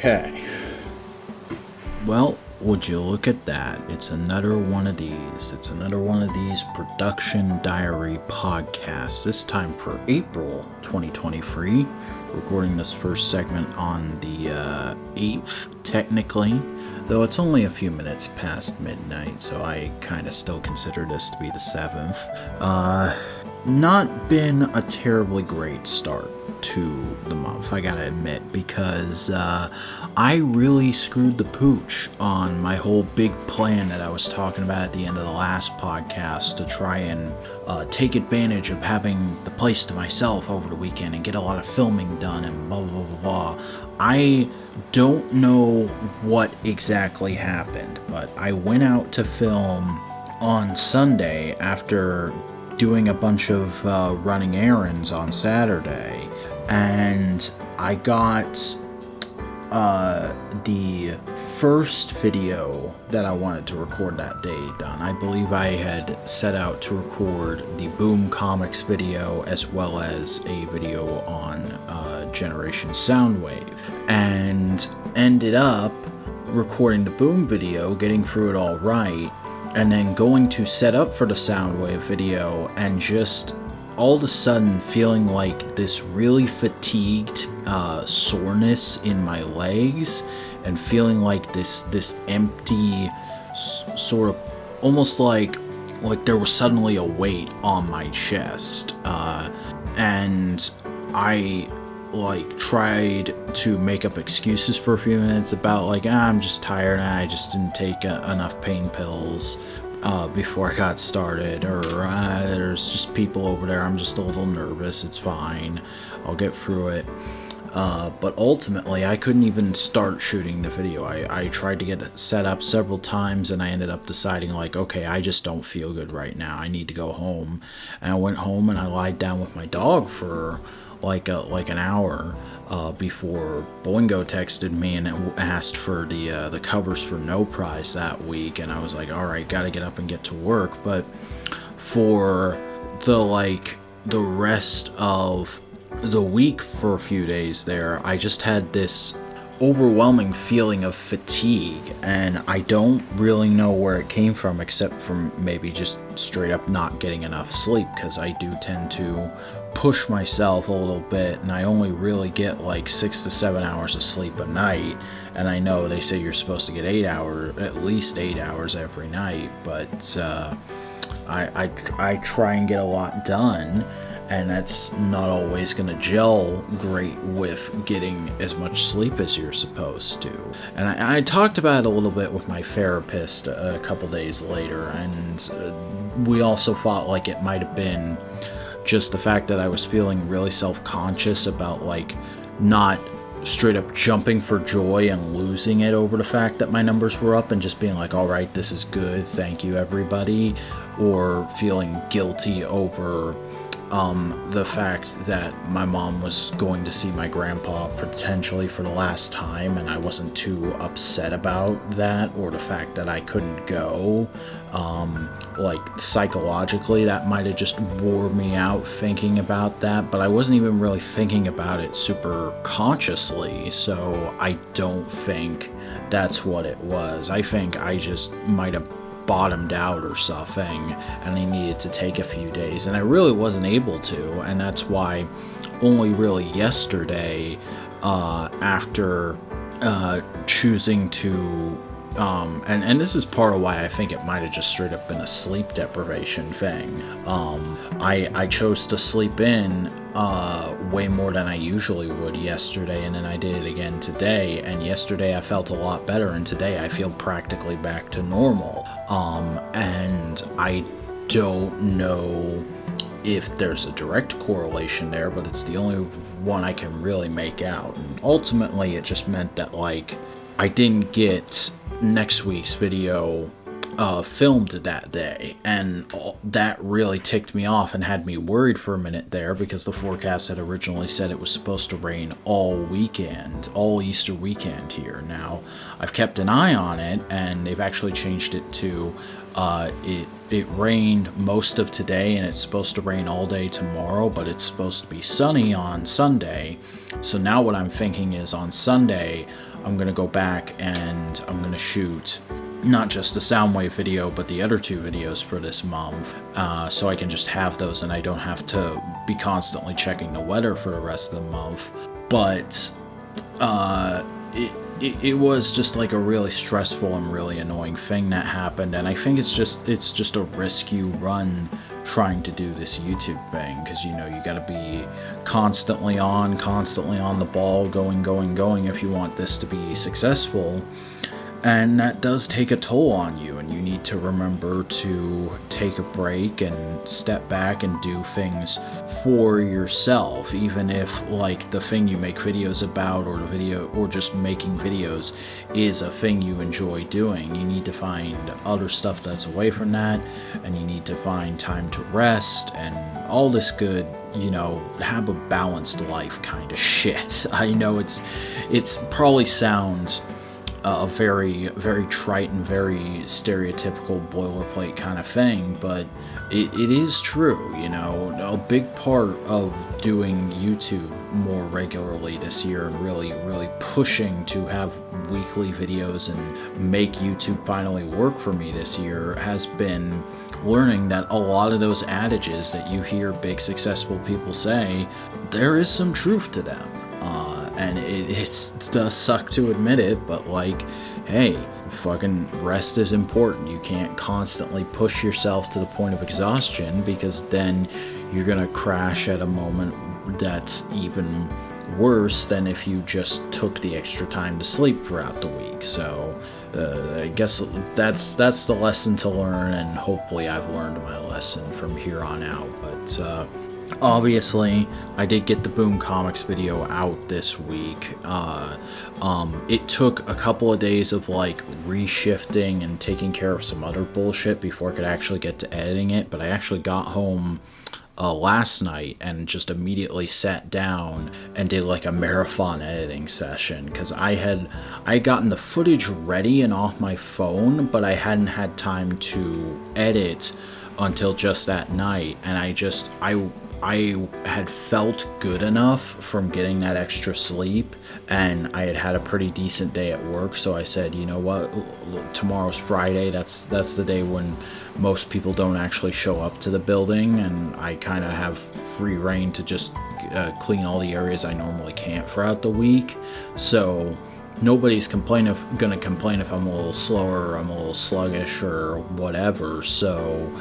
Okay. Well, would you look at that? It's another one of these. It's another one of these production diary podcasts. This time for April 2023. Recording this first segment on the 8th, technically. Though it's only a few minutes past midnight, so I kind of still consider this to be the 7th. Not been a terribly great start to the month, I gotta admit, because I really screwed the pooch on my whole big plan that I was talking about at the end of the last podcast to try and take advantage of having the place to myself over the weekend and get a lot of filming done and blah blah blah blah. I don't know what exactly happened, but I went out to film on Sunday after doing a bunch of running errands on Saturday, and I got the first video that I wanted to record that day done. I believe I had set out to record the Boom Comics video as well as a video on Generation Soundwave, and ended up recording the Boom video, getting through it all right, and then going to set up for the Soundwave video and just all of a sudden feeling like this really fatigued soreness in my legs and feeling like this empty sort of almost like there was suddenly a weight on my chest, and I tried to make up excuses for a few minutes about I'm just tired and I just didn't take enough pain pills before I got started, or there's just people over there, I'm just a little nervous, it's fine, I'll get through it. But ultimately, I couldn't even start shooting the video. I tried to get it set up several times, and I ended up deciding, okay, I just don't feel good right now. I need to go home. And I went home, and I lied down with my dog for an hour before Boingo texted me and asked for the covers for No Prize that week. And I was like, all right, got to get up and get to work. But for the rest of the week for a few days there, I just had this overwhelming feeling of fatigue, and I don't really know where it came from except from maybe just straight up not getting enough sleep, because I do tend to push myself a little bit, and I only really get 6 to 7 hours of sleep a night, and I know they say you're supposed to get at least 8 hours every night, but I try and get a lot done, and that's not always going to gel great with getting as much sleep as you're supposed to. And I talked about it a little bit with my therapist a couple days later, and we also thought it might have been just the fact that I was feeling really self-conscious about not straight up jumping for joy and losing it over the fact that my numbers were up and just being all right, this is good, thank you everybody, or feeling guilty over the fact that my mom was going to see my grandpa potentially for the last time, and I wasn't too upset about that, or the fact that I couldn't go. Psychologically, that might have just wore me out thinking about that, but I wasn't even really thinking about it super consciously, so I don't think that's what it was. I think I just might have bottomed out or something, and I needed to take a few days, and I really wasn't able to, and that's why only really yesterday, after choosing to and this is part of why I think it might have just straight up been a sleep deprivation thing. I chose to sleep in way more than I usually would yesterday, and then I did it again today, and yesterday I felt a lot better, and today I feel practically back to normal. And I don't know if there's a direct correlation there, but it's the only one I can really make out. And ultimately, it just meant that I didn't get next week's video filmed that day, and that really ticked me off and had me worried for a minute there, because the forecast had originally said it was supposed to rain all weekend, all Easter weekend here. Now, I've kept an eye on it, and they've actually changed it to it rained most of today, and it's supposed to rain all day tomorrow, but it's supposed to be sunny on Sunday. So now what I'm thinking is on Sunday, I'm going to go back and I'm going to shoot not just the Soundwave video, but the other 2 videos for this month, so I can just have those and I don't have to be constantly checking the weather for the rest of the month. But it was just like a really stressful and really annoying thing that happened, and I think it's just a risk you run trying to do this YouTube thing, because you got to be constantly on the ball, going if you want this to be successful. And that does take a toll on you, and you need to remember to take a break and step back and do things for yourself, even if like the thing you make videos about, or the video, or just making videos is a thing you enjoy doing. You need to find other stuff that's away from that, and you need to find time to rest and all this good, have a balanced life kind of shit. I know it's probably sounds a very, very trite and very stereotypical boilerplate kind of thing, but it is true. A big part of doing YouTube more regularly this year and really, really pushing to have weekly videos and make YouTube finally work for me this year has been learning that a lot of those adages that you hear big successful people say, there is some truth to them. And it does suck to admit it, but like, hey, fucking rest is important. You can't constantly push yourself to the point of exhaustion, because then you're gonna crash at a moment that's even worse than if you just took the extra time to sleep throughout the week. So I guess that's the lesson to learn, and hopefully I've learned my lesson from here on out. But obviously, I did get the Boom Comics video out this week. It took a couple of days of like reshifting and taking care of some other bullshit before I could actually get to editing it, but I actually got home last night and just immediately sat down and did like a marathon editing session, because I had gotten the footage ready and off my phone, but I hadn't had time to edit until just that night, and I had felt good enough from getting that extra sleep, and I had a pretty decent day at work, so I said, you know what, tomorrow's Friday, that's the day when most people don't actually show up to the building, and I kind of have free reign to just clean all the areas I normally can't throughout the week, so nobody's gonna complain if I'm a little slower or I'm a little sluggish or whatever, so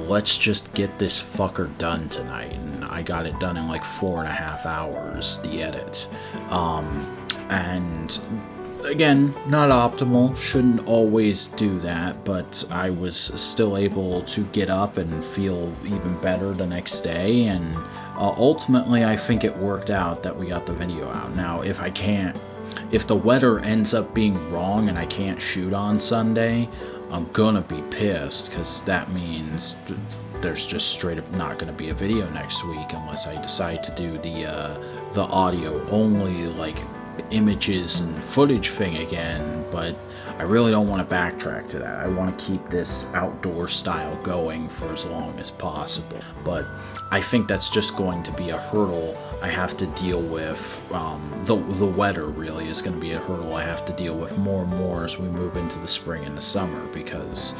let's just get this fucker done tonight. And I got it done in like 4.5 hours, the edit. And again, not optimal, shouldn't always do that, but I was still able to get up and feel even better the next day, and ultimately I think it worked out that we got the video out. Now, if the weather ends up being wrong and I can't shoot on Sunday, I'm gonna be pissed, because that means there's just straight up not gonna be a video next week unless I decide to do the audio only, like, images and footage thing again. But I really don't want to backtrack to that. I want to keep this outdoor style going for as long as possible, but I think that's just going to be a hurdle I have to deal with. The weather really is going to be a hurdle I have to deal with more and more as we move into the spring and the summer, because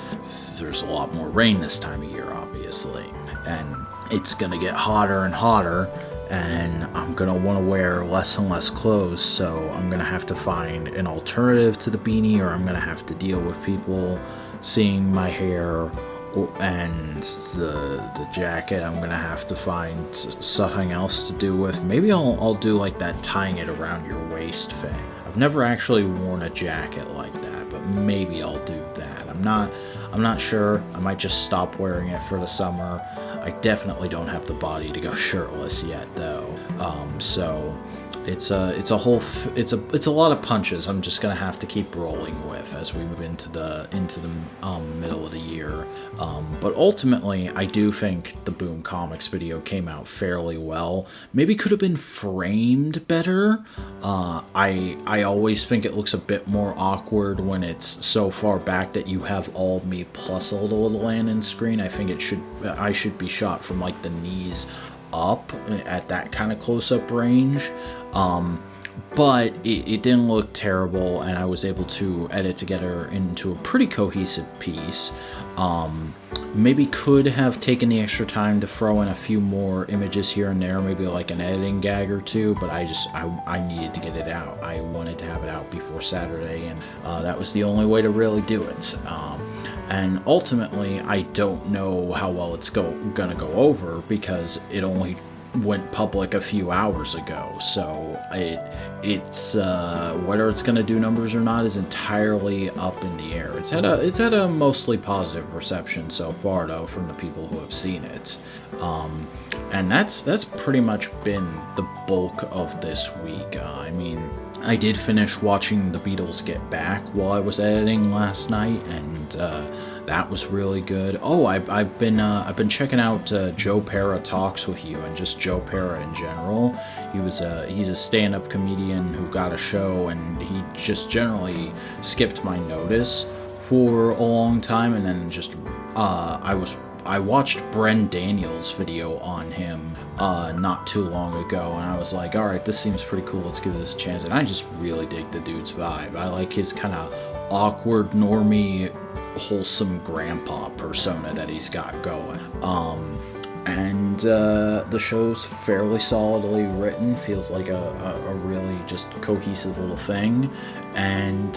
there's a lot more rain this time of year, obviously, and it's going to get hotter and hotter, and I'm going to want to wear less and less clothes, so I'm going to have to find an alternative to the beanie, or I'm going to have to deal with people seeing my hair and the jacket. I'm going to have to find something else to do with. Maybe I'll do like that tying it around your waist thing. I've never actually worn a jacket like that, but maybe I'll do that. I'm not sure. I might just stop wearing it for the summer. I definitely don't have the body to go shirtless yet, though. So it's a lot of punches I'm just gonna have to keep rolling with as we move into the middle of the year. But ultimately, I do think the Boom Comics video came out fairly well. Maybe could have been framed better. I always think it looks a bit more awkward when it's so far back that you have all of me plus a little land screen. I think I should be shot from like the knees up at that kind of close-up range. but it didn't look terrible, and I was able to edit together into a pretty cohesive piece. Maybe could have taken the extra time to throw in a few more images here and there, maybe like an editing gag or two, but I needed to get it out. I wanted to have it out before Saturday, and that was the only way to really do it. And ultimately, I don't know how well it's gonna go over, because it only went public a few hours ago, so it's whether it's gonna do numbers or not is entirely up in the air. It's had a mostly positive reception so far, though, from the people who have seen it, and that's pretty much been the bulk of this week. I mean, I did finish watching The Beatles Get Back while I was editing last night, and that was really good. Oh, I've been checking out Joe Pera Talks With You, and just Joe Pera in general. He's a stand-up comedian who got a show, and he just generally skipped my notice for a long time, and then just I watched Bren Daniels' video on him not too long ago, and I was like, alright, this seems pretty cool, let's give this a chance. And I just really dig the dude's vibe. I like his kind of awkward, normie, wholesome grandpa persona that he's got going. And the show's fairly solidly written, feels like a really just cohesive little thing, and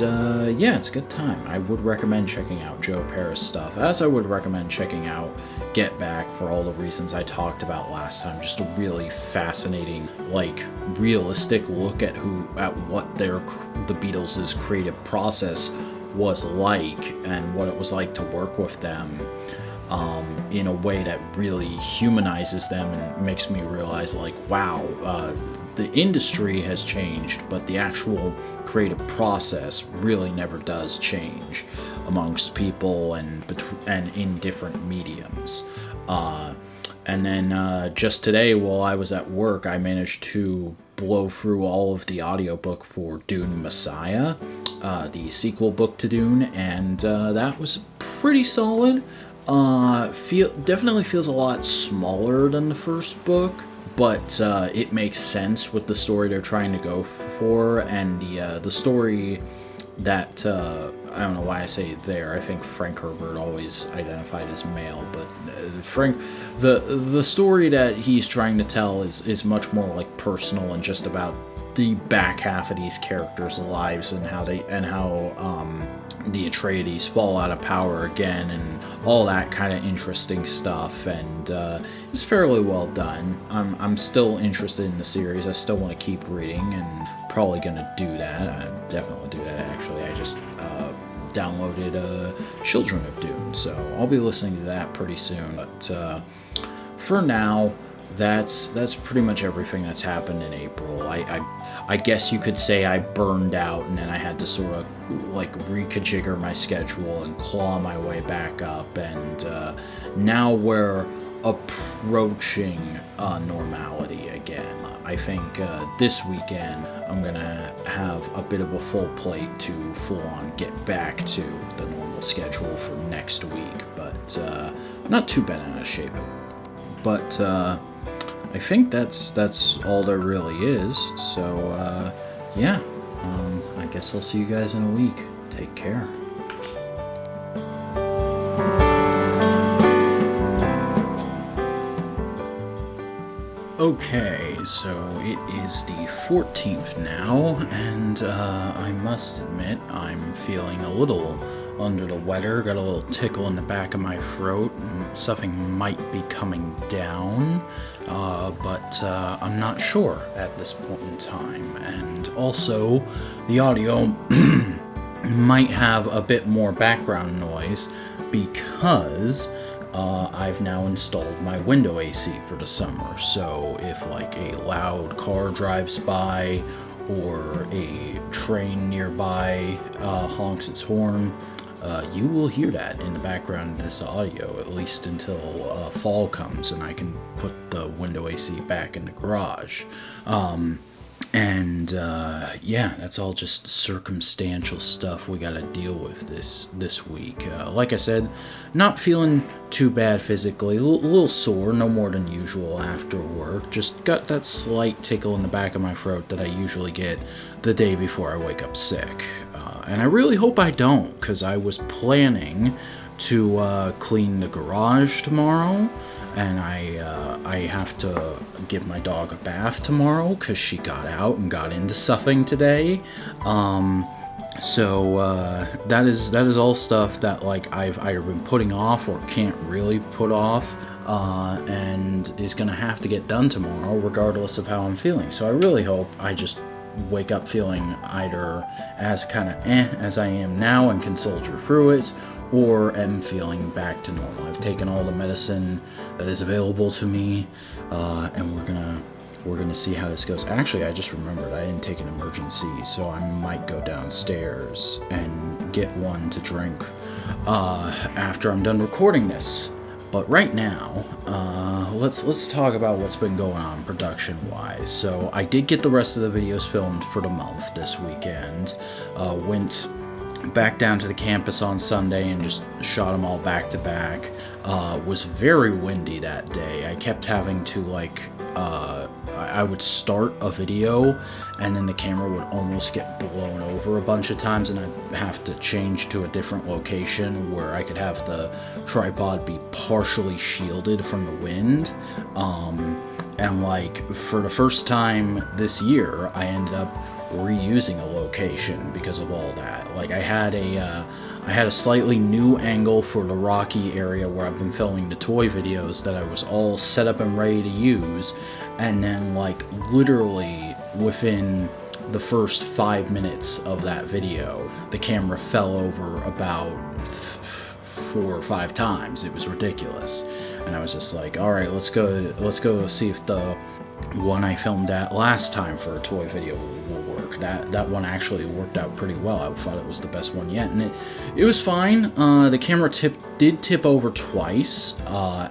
yeah, it's a good time. I would recommend checking out Joe Pera's stuff, as I would recommend checking out Get Back for all the reasons I talked about last time. Just a really fascinating, like, realistic look at what the Beatles' creative process was like, and what it was like to work with them in a way that really humanizes them, and makes me realize, like, wow, the industry has changed, but the actual creative process really never does change amongst people and in different mediums. And then just today, while I was at work, I managed to blow through all of the audiobook for Dune Messiah, the sequel book to Dune, and that was pretty solid. Definitely feels a lot smaller than the first book, but it makes sense with the story they're trying to go for, and the story that I don't know why I say there. I think Frank Herbert always identified as male, but the story that he's trying to tell is much more like personal and just about the back half of these characters' lives, and how the Atreides fall out of power again, and all that kind of interesting stuff, and it's fairly well done. I'm still interested in the series. I still want to keep reading, and probably gonna do that. I definitely do that, actually. I just downloaded Children of Dune, so I'll be listening to that pretty soon. But for now, that's pretty much everything that's happened in April. I guess you could say I burned out, and then I had to sort of like reconfigure my schedule and claw my way back up, and now we're approaching normality again. I think this weekend I'm gonna have a bit of a full plate to full on get back to the normal schedule for next week, but not too bad in a shape. But I think that's all there really is. So yeah, I guess I'll see you guys in a week. Take care. Okay, so it is the 14th now, and I must admit I'm feeling a little under the weather. Got a little tickle in the back of my throat. Something might be coming down, but I'm not sure at this point in time. And also, the audio might have a bit more background noise because I've now installed my window AC for the summer. So if like a loud car drives by or a train nearby honks its horn, you will hear that in the background in this audio, at least until fall comes and I can put the window AC back in the garage. And yeah, that's all just circumstantial stuff we gotta deal with this week. Like I said, not feeling too bad physically, a little sore, no more than usual after work. Just got that slight tickle in the back of my throat that I usually get the day before I wake up sick. And I really hope I don't, because I was planning to clean the garage tomorrow. And I have to give my dog a bath tomorrow because she got out and got into something today. So that is all stuff that like I've either been putting off or can't really put off, and is gonna have to get done tomorrow regardless of how I'm feeling. So I really hope I just wake up feeling either as kind of as I am now and can soldier through it, or am feeling back to normal. I've taken all the medicine that is available to me, and we're gonna see how this goes. Actually, I just remembered I didn't take an emergency, so I might go downstairs and get one to drink after I'm done recording this. But right now, let's talk about what's been going on production-wise. So I did get the rest of the videos filmed for the month this weekend. Went back down to the campus on Sunday and just shot them all back to back. Was very windy that day. I kept having to I would start a video and then the camera would almost get blown over a bunch of times, and I'd have to change to a different location where I could have the tripod be partially shielded from the wind. And like for the first time this year, I ended up reusing a location because of all that. Like I had a slightly new angle for the rocky area where I've been filming the toy videos that I was all set up and ready to use, and then like literally within the first 5 minutes of that video, the camera fell over about 4 or 5 times. It was ridiculous, and I was just like, all right, let's go see if the one I filmed at last time for a toy video will work. That one actually worked out pretty well. I thought it was the best one yet, and it was fine. The camera did tip over twice,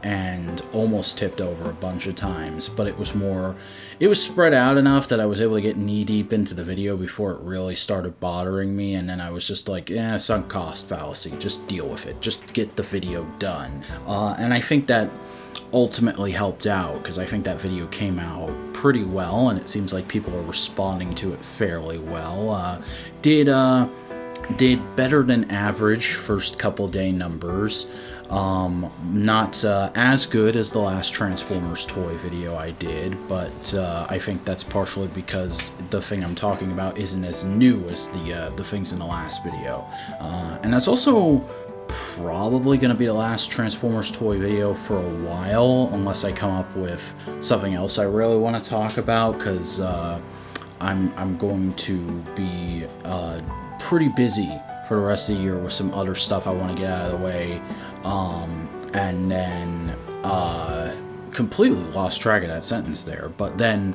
and almost tipped over a bunch of times, but it was spread out enough that I was able to get knee deep into the video before it really started bothering me, and then I was just like, sunk cost fallacy, just deal with it, just get the video done. And I think that ultimately helped out, because I think that video came out pretty well, and it seems like people are responding to it fairly well. Did better than average first couple day numbers. Not as good as the last Transformers toy video I did, but I think that's partially because the thing I'm talking about isn't as new as the things in the last video. And that's also probably going to be the last Transformers toy video for a while, unless I come up with something else I really want to talk about, because I'm going to be pretty busy for the rest of the year with some other stuff I want to get out of the way, and then completely lost track of that sentence there. But then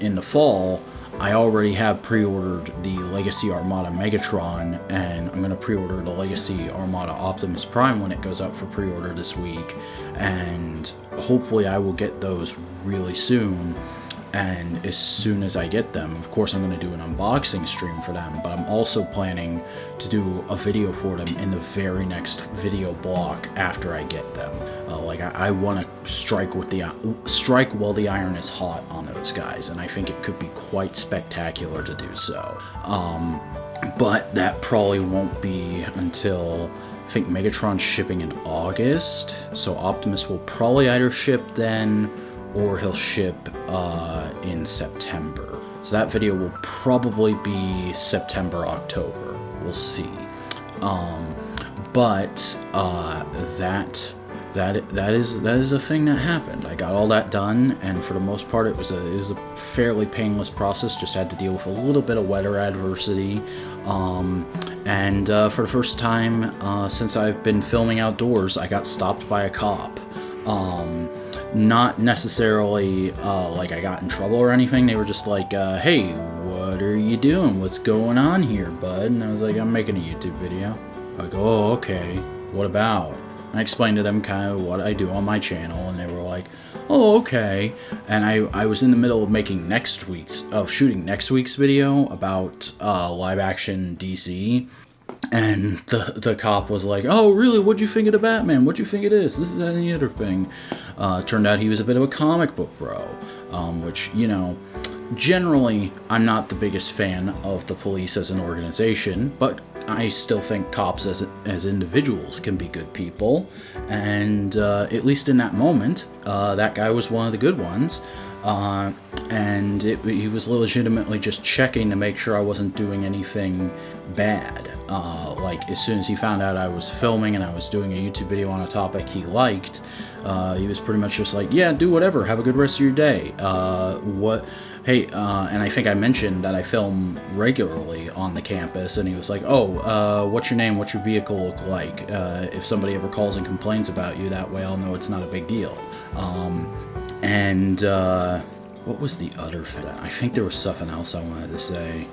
in the fall, I already have pre-ordered the Legacy Armada Megatron, and I'm going to pre-order the Legacy Armada Optimus Prime when it goes out for pre-order this week, and hopefully I will get those really soon. And as soon as I get them, of course I'm going to do an unboxing stream for them, but I'm also planning to do a video for them in the very next video block after I get them. I want to strike while the iron is hot on those guys, and I think it could be quite spectacular to do so. But that probably won't be until, I think Megatron's shipping in August, so Optimus will probably either ship then, or he'll ship in September. So that video will probably be September, October. We'll see. But that is a thing that happened. I got all that done, and for the most part, it was a fairly painless process. Just had to deal with a little bit of weather adversity, and for the first time since I've been filming outdoors, I got stopped by a cop. Not necessarily like I got in trouble or anything. They were just like, hey, what are you doing? What's going on here, bud? And I was like, I'm making a YouTube video. I go, oh, okay. What about? I explained to them kind of what I do on my channel, and they were like, oh, okay. And I was in the middle of shooting next week's video about live action DC. And the cop was like, oh, really? What'd you think of the Batman? What'd you think of this? This is that and the other thing. Turned out he was a bit of a comic book bro, which, you know, generally, I'm not the biggest fan of the police as an organization, but I still think cops as individuals can be good people. And at least in that moment, that guy was one of the good ones. And he was legitimately just checking to make sure I wasn't doing anything bad. Like, as soon as he found out I was filming and I was doing a YouTube video on a topic he liked, he was pretty much just like, yeah, do whatever, have a good rest of your day. And I think I mentioned that I film regularly on the campus, and he was like, oh, what's your name, what's your vehicle look like? If somebody ever calls and complains about you, that way I'll know it's not a big deal. What was the other thing? I think there was something else I wanted to say.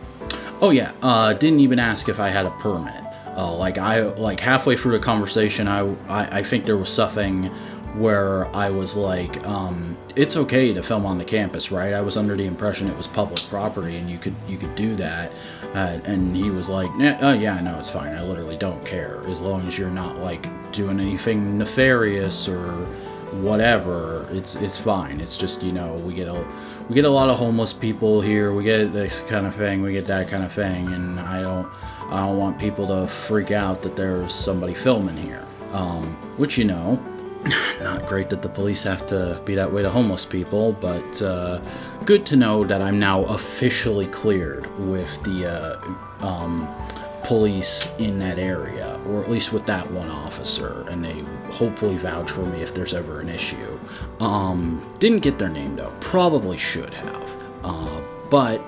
Oh yeah, didn't even ask if I had a permit. Like halfway through the conversation, I think there was something where I was like, it's okay to film on the campus, right? I was under the impression it was public property and you could do that. And he was like, yeah, no, it's fine. I literally don't care as long as you're not like doing anything nefarious or whatever. It's fine. It's just, you know, we get a lot of homeless people here. We get this kind of thing. We get that kind of thing, and I don't want people to freak out that there's somebody filming here. Which, you know, not great that the police have to be that way to homeless people, but good to know that I'm now officially cleared with the police in that area, or at least with that one officer, and they hopefully vouch for me if there's ever an issue. Didn't get their name though, probably should have, but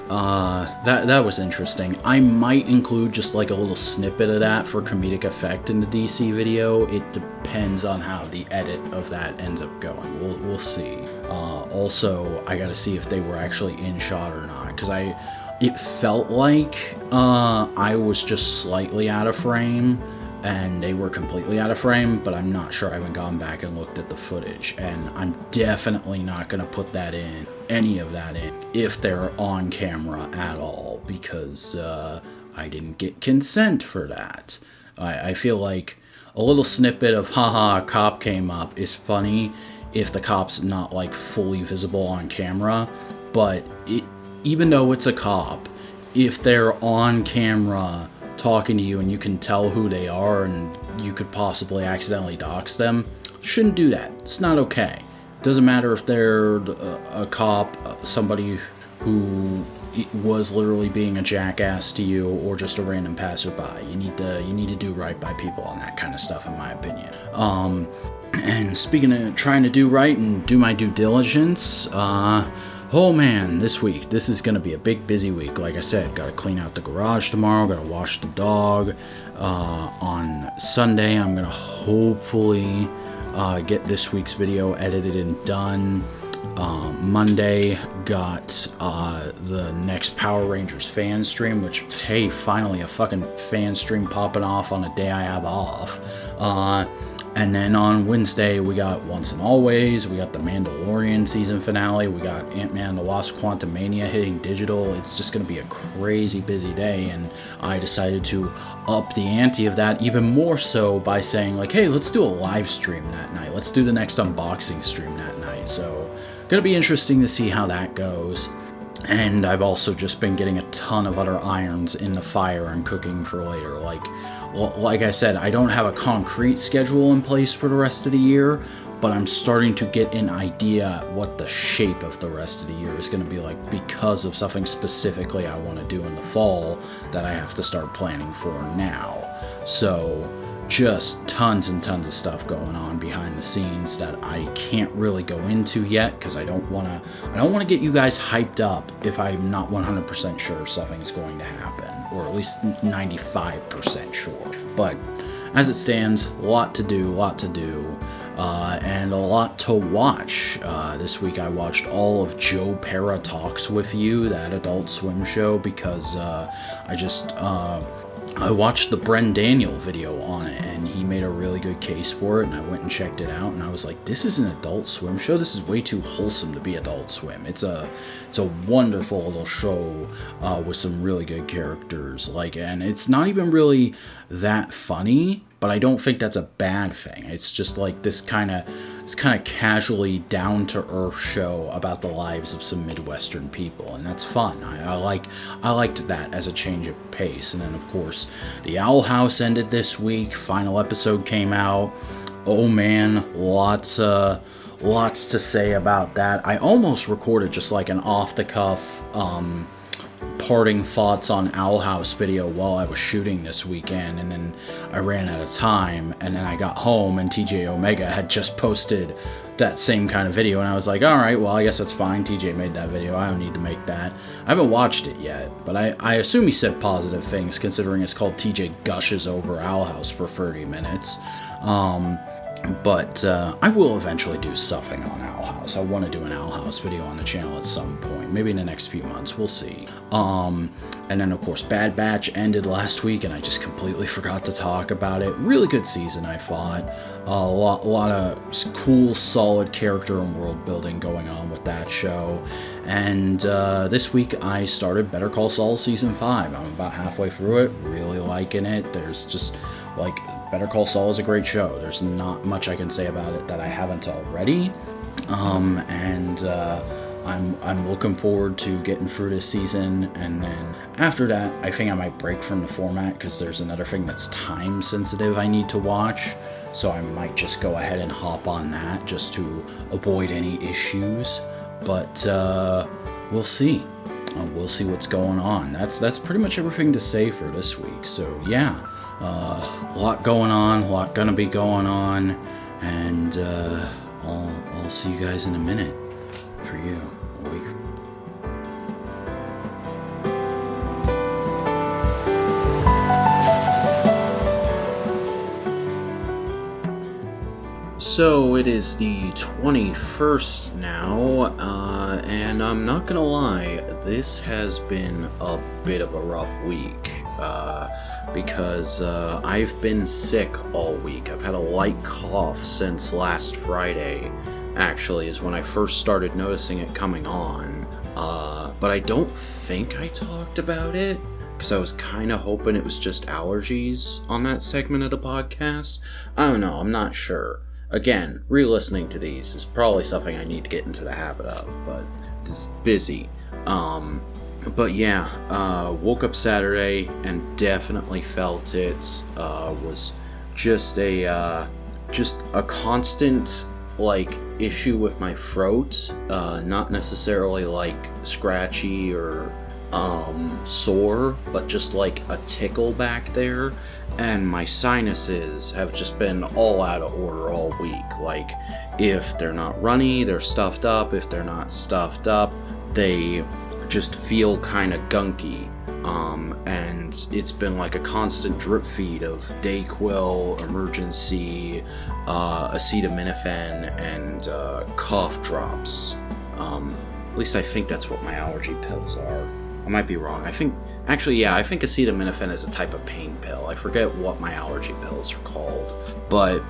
that was interesting. I might include just like a little snippet of that for comedic effect in the DC video. It depends on how the edit of that ends up going. We'll see. Also, I gotta see if they were actually in shot or not, because it felt like I was just slightly out of frame and they were completely out of frame, but I'm not sure. I haven't gone back and looked at the footage, and I'm definitely not going to put any of that in, if they're on camera at all, because I didn't get consent for that. I feel like a little snippet of haha, a cop came up is funny if the cop's not like fully visible on camera, but even though it's a cop, if they're on camera talking to you and you can tell who they are and you could possibly accidentally dox them, shouldn't do that. It's not okay. Doesn't matter if they're a cop, somebody who was literally being a jackass to you, or just a random passerby. You need to do right by people on that kind of stuff, in my opinion. And speaking of trying to do right and do my due diligence, oh man, this is going to be a big, busy week. Like I said, got to clean out the garage tomorrow, got to wash the dog. On Sunday, I'm going to hopefully get this week's video edited and done. Monday, got the next Power Rangers fan stream, which, hey, finally a fucking fan stream popping off on a day I have off. And then on Wednesday, we got Once and Always, we got the Mandalorian season finale, we got Ant-Man and the Wasp Quantumania hitting digital. It's just going to be a crazy busy day, and I decided to up the ante of that even more so by saying, like, hey, let's do a live stream that night. Let's do the next unboxing stream that night. So, going to be interesting to see how that goes. And I've also just been getting a ton of other irons in the fire and cooking for later. Like I said, I don't have a concrete schedule in place for the rest of the year, but I'm starting to get an idea what the shape of the rest of the year is going to be like, because of something specifically I want to do in the fall that I have to start planning for now. So just tons and tons of stuff going on behind the scenes that I can't really go into yet, because I don't want to get you guys hyped up if I'm not 100% sure something's going to happen, or at least 95% sure. But as it stands, a lot to do, and a lot to watch. This week I watched all of Joe Pera Talks With You, that Adult Swim show, because I I watched the Bren Daniel video on it, and he made a really good case for it, and I went and checked it out, and I was like, this is an Adult Swim show. This is way too wholesome to be Adult Swim. It's a wonderful little show with some really good characters, and it's not even really that funny, but I don't think that's a bad thing. It's just like this kind of casually down-to-earth show about the lives of some Midwestern people, and that's fun. I liked that as a change of pace. And then, of course, the Owl House ended this week. Final episode came out. Oh man, lots to say about that. I almost recorded just like an off-the-cuff parting thoughts on Owl House video while I was shooting this weekend, and then I ran out of time, and then I got home and TJ Omega had just posted that same kind of video, and I was like, alright, well, I guess that's fine. TJ made that video, I don't need to make that. I haven't watched it yet, but I assume he said positive things, considering it's called TJ Gushes Over Owl House for 30 minutes. But I will eventually do something on Owl House. I want to do an Owl House video on the channel at some point, maybe in the next few months, we'll see. And then, of course, Bad Batch ended last week, and I just completely forgot to talk about it. Really good season, I thought. A lot of cool, solid character and world building going on with that show. And this week I started Better Call Saul Season 5. I'm about halfway through it, really liking it. There's just, Better Call Saul is a great show. There's not much I can say about it that I haven't already. I'm looking forward to getting through this season, and then after that, I think I might break from the format because there's another thing that's time sensitive I need to watch, so I might just go ahead and hop on that just to avoid any issues, but we'll see. We'll see what's going on. That's pretty much everything to say for this week, so yeah, a lot going on, a lot gonna be going on, and I'll see you guys in a minute. For you. So it is the 21st now, and I'm not gonna lie, this has been a bit of a rough week, because I've been sick all week. I've had a light cough since last Friday, actually, is when I first started noticing it coming on, but I don't think I talked about it, because I was kind of hoping it was just allergies on that segment of the podcast. I don't know, I'm not sure. Again, re-listening to these is probably something I need to get into the habit of, but it's busy. But yeah, woke up Saturday and definitely felt it. Was just a constant issue with my throat, not necessarily scratchy or sore, but just a tickle back there, and my sinuses have just been all out of order all week. If they're not runny, they're stuffed up. If they're not stuffed up, they just feel kind of gunky. And it's been a constant drip feed of Dayquil, Emergency, acetaminophen, and cough drops. At least I think that's what my allergy pills are. I might be wrong. I think acetaminophen is a type of pain pill. I forget what my allergy pills are called. But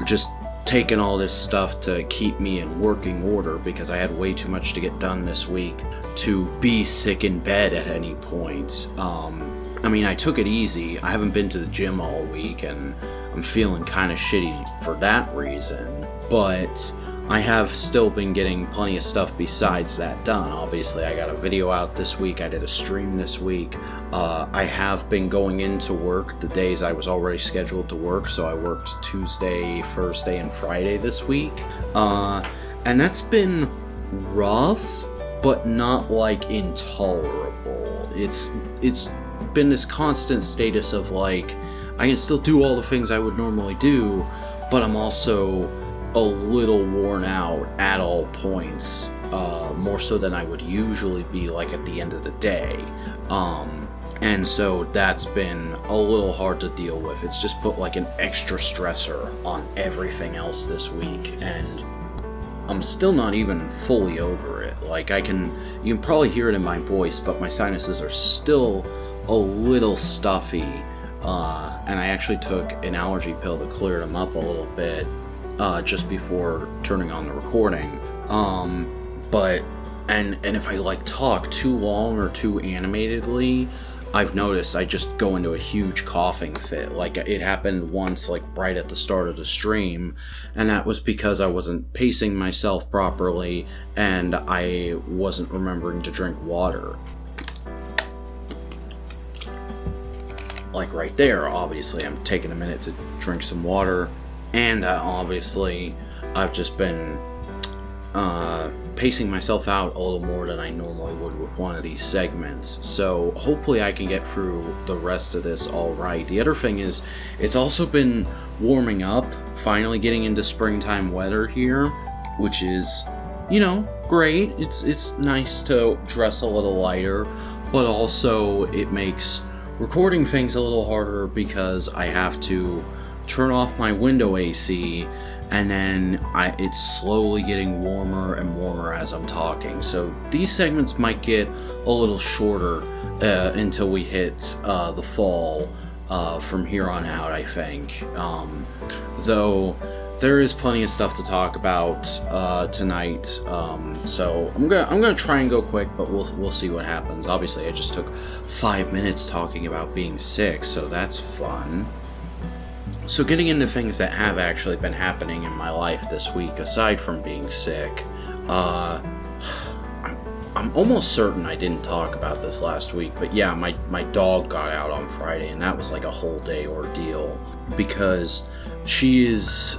just taking all this stuff to keep me in working order, because I had way too much to get done this week to be sick in bed at any point. I took it easy. I haven't been to the gym all week, and I'm feeling kind of shitty for that reason. But I have still been getting plenty of stuff besides that done. Obviously, I got a video out this week. I did a stream this week. I have been going into work the days I was already scheduled to work, so I worked Tuesday, Thursday, and Friday this week. And that's been rough, but not intolerable. It's been this constant status of I can still do all the things I would normally do, but I'm also a little worn out at all points, more so than I would usually be at the end of the day. And so that's been a little hard to deal with. It's just put an extra stressor on everything else this week, and I'm still not even fully over it. You can probably hear it in my voice, but my sinuses are still a little stuffy. and I actually took an allergy pill to clear them up a little bit just before turning on the recording. But if I like talk too long or too animatedly, I've noticed I just go into a huge coughing fit. Like, it happened once, like right at the start of the stream, and that was because I wasn't pacing myself properly and I wasn't remembering to drink water. Like right there, obviously I'm taking a minute to drink some water, and obviously I've just been pacing myself out a little more than I normally would with one of these segments. So hopefully I can get through the rest of this all right. The other thing is, it's also been warming up, finally getting into springtime weather here, which is, great. It's nice to dress a little lighter, but also it makes recording things a little harder because I have to turn off my window AC, and then it's slowly getting warmer and warmer as I'm talking. So these segments might get a little shorter until we hit the fall from here on out, I think. Though there is plenty of stuff to talk about tonight, so I'm gonna try and go quick, but we'll see what happens. Obviously, I just took 5 minutes talking about being sick, so that's fun. So getting into things that have actually been happening in my life this week, aside from being sick, I'm almost certain I didn't talk about this last week, but yeah, my dog got out on Friday, and that was like a whole day ordeal, because she is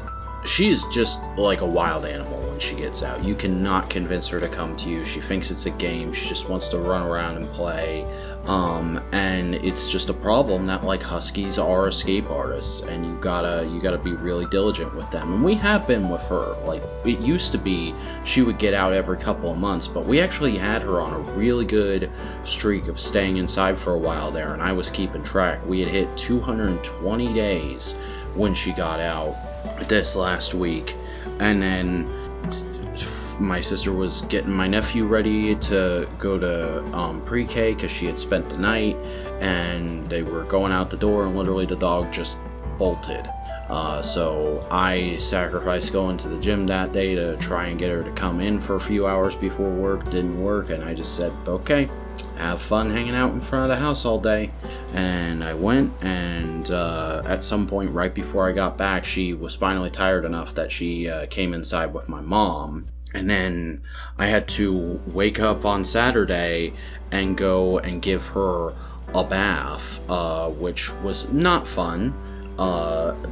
just like a wild animal when she gets out. You cannot convince her to come to you. She thinks it's a game. She just wants to run around and play. And it's just a problem that, like, huskies are escape artists, and you gotta be really diligent with them. And we have been with her. Like, it used to be she would get out every couple of months, but we actually had her on a really good streak of staying inside for a while there, and I was keeping track. We had hit 220 days when she got out this last week, and then my sister was getting my nephew ready to go to pre-K because she had spent the night, and they were going out the door, and literally the dog just bolted. So I sacrificed going to the gym that day to try and get her to come in for a few hours before work. Didn't work, and I just said, okay, have fun hanging out in front of the house all day. And I went, and at some point right before I got back, she was finally tired enough that she came inside with my mom. And then I had to wake up on Saturday and go and give her a bath, which was not fun,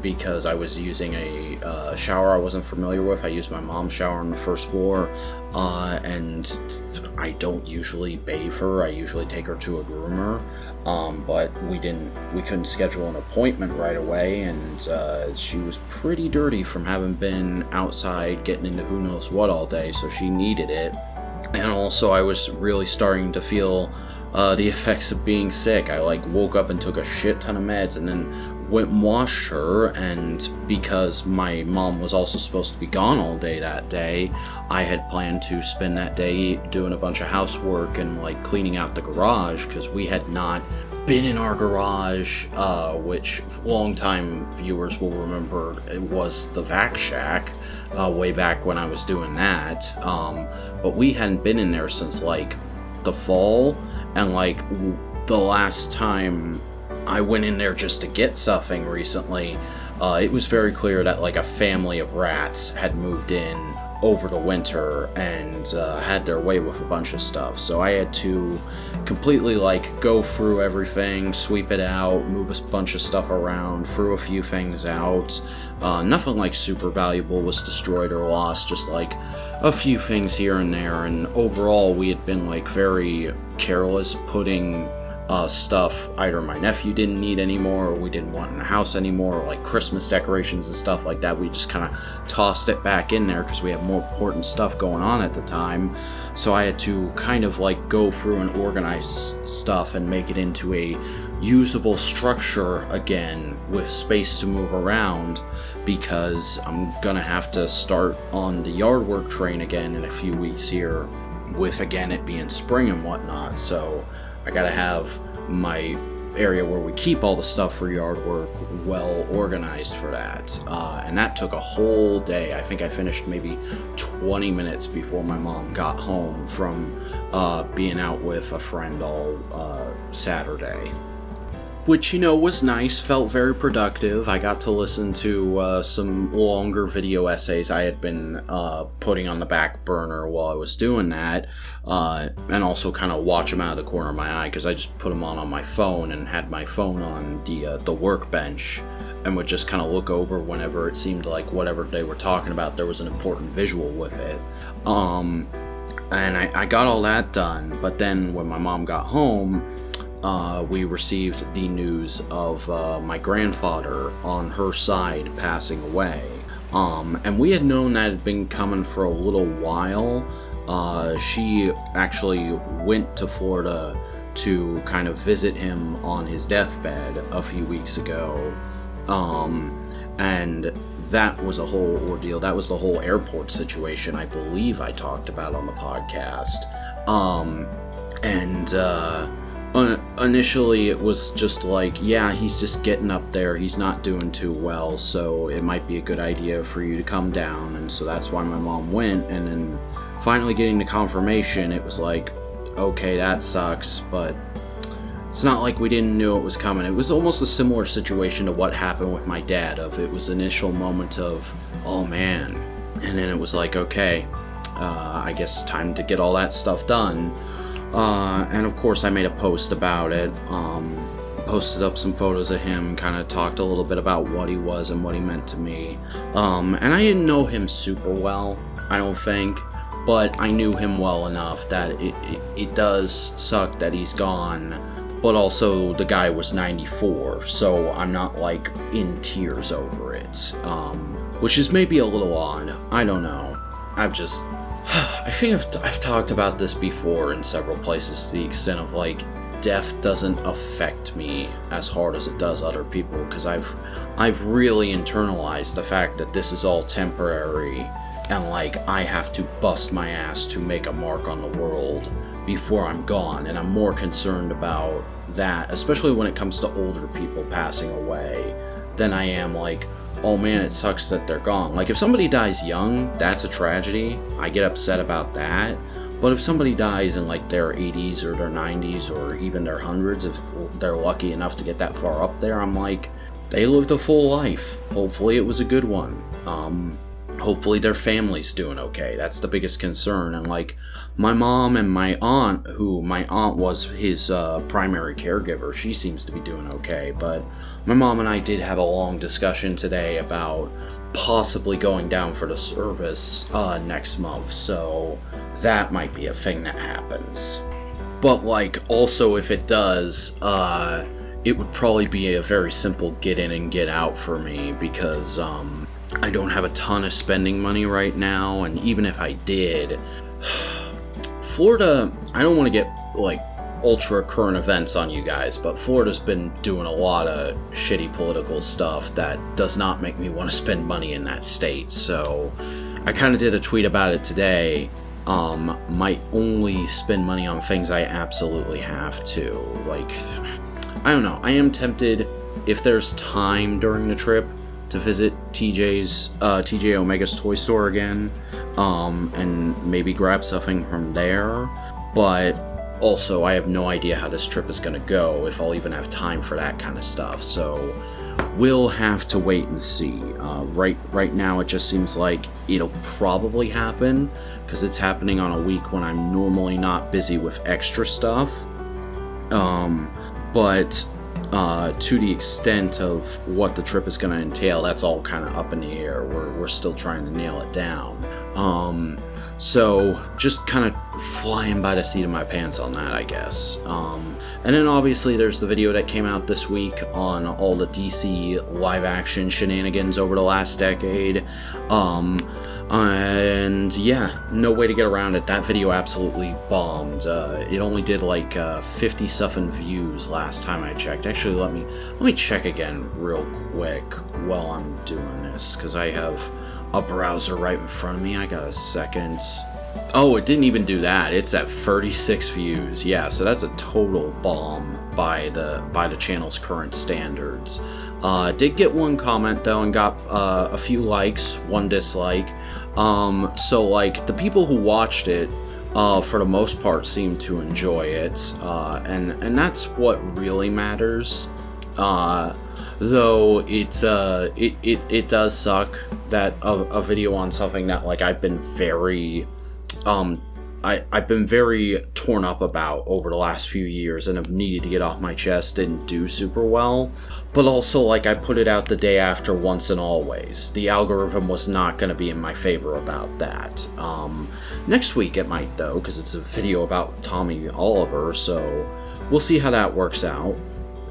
because I was using a shower I wasn't familiar with. I used my mom's shower on the first floor, and I don't usually bathe her. I usually take her to a groomer, but we couldn't schedule an appointment right away, and she was pretty dirty from having been outside getting into who knows what all day, so she needed it. And also I was really starting to feel the effects of being sick. I woke up and took a shit ton of meds, and then went and washed her, and because my mom was also supposed to be gone all day that day, I had planned to spend that day doing a bunch of housework and cleaning out the garage, because we had not been in our garage, which longtime viewers will remember it was the Vac Shack, way back when I was doing that, but we hadn't been in there since the fall, and the last time I went in there just to get something recently, it was very clear that a family of rats had moved in over the winter and had their way with a bunch of stuff. So I had to completely go through everything, sweep it out, move a bunch of stuff around, threw a few things out. Nothing super valuable was destroyed or lost, just a few things here and there. And overall we had been very careless, putting stuff either my nephew didn't need anymore or we didn't want in the house anymore, or Christmas decorations and stuff like that. We just kind of tossed it back in there because we had more important stuff going on at the time. So I had to kind of go through and organize stuff and make it into a usable structure again with space to move around, because I'm gonna have to start on the yard work train again in a few weeks here, with again it being spring and whatnot. So I gotta have my area where we keep all the stuff for yard work well organized for that. And that took a whole day. I think I finished maybe 20 minutes before my mom got home from being out with a friend all Saturday. Which, was nice, felt very productive. I got to listen to some longer video essays I had been putting on the back burner while I was doing that, and also kind of watch them out of the corner of my eye, because I just put them on my phone and had my phone on the workbench, and would just kind of look over whenever it seemed like whatever they were talking about, there was an important visual with it. And I got all that done, but then when my mom got home, we received the news of my grandfather on her side passing away. And we had known that had been coming for a little while. She actually went to Florida to kind of visit him on his deathbed a few weeks ago. And that was a whole ordeal. That was the whole airport situation I believe I talked about on the podcast. Initially it was just like, yeah, he's just getting up there, he's not doing too well, so it might be a good idea for you to come down, and so that's why my mom went. And then finally getting the confirmation, it was like, okay, that sucks, but it's not like we didn't know it was coming. It was almost a similar situation to what happened with my dad, it was initial moment of, oh man, and then it was like, okay, I guess time to get all that stuff done. And of course I made a post about it, posted up some photos of him, kind of talked a little bit about what he was and what he meant to me. And I didn't know him super well, I don't think, but I knew him well enough that it does suck that he's gone, but also the guy was 94, so I'm not like in tears over it, which is maybe a little odd. I don't know. I think I've talked about this before in several places, to the extent of like, death doesn't affect me as hard as it does other people, because I've really internalized the fact that this is all temporary, and like I have to bust my ass to make a mark on the world before I'm gone, and I'm more concerned about that, especially when it comes to older people passing away, than I am like, oh man, it sucks that they're gone. Like, if somebody dies young, that's a tragedy. I get upset about that. But if somebody dies in like their 80s or their 90s or even their hundreds, if they're lucky enough to get that far up there, I'm like, they lived a full life. Hopefully it was a good one. Hopefully their family's doing okay. That's the biggest concern. And like, my mom and my aunt, who my aunt was his primary caregiver, she seems to be doing okay. But my mom and I did have a long discussion today about possibly going down for the service next month, so that might be a thing that happens. But like, also if it does, it would probably be a very simple get in and get out for me, because I don't have a ton of spending money right now, and even if I did, Florida, I don't want to get like ultra current events on you guys, but Florida's been doing a lot of shitty political stuff that does not make me want to spend money in that state. So I kind of did a tweet about it today. Might only spend money on things I absolutely have to. Like, I don't know, I am tempted, if there's time during the trip, to visit TJ Omega's toy store again, and maybe grab something from there. But also, I have no idea how this trip is going to go, if I'll even have time for that kind of stuff. So we'll have to wait and see. Right now, it just seems like it'll probably happen, because it's happening on a week when I'm normally not busy with extra stuff. But to the extent of what the trip is going to entail, that's all kind of up in the air. We're still trying to nail it down. So just kind of flying by the seat of my pants on that, I guess. And then obviously there's the video that came out this week on all the DC live action shenanigans over the last decade. And yeah, no way to get around it. That video absolutely bombed. It only did like 50-something views last time I checked. Actually, let me check again real quick while I'm doing this, because I have a browser right in front of me. I got a second. Oh, it didn't even do that. It's at 36 views. Yeah, so that's a total bomb by the channel's current standards. Did get one comment though and got a few likes, one dislike. So like the people who watched it, for the most part, seemed to enjoy it, and that's what really matters. Though it does suck that a video on something that like I've been very I've been very torn up about over the last few years and have needed to get off my chest didn't do super well. But also, like, I put it out the day after Once and Always. The algorithm was not going to be in my favor about that. Next week it might, though, because it's a video about Tommy Oliver, so we'll see how that works out.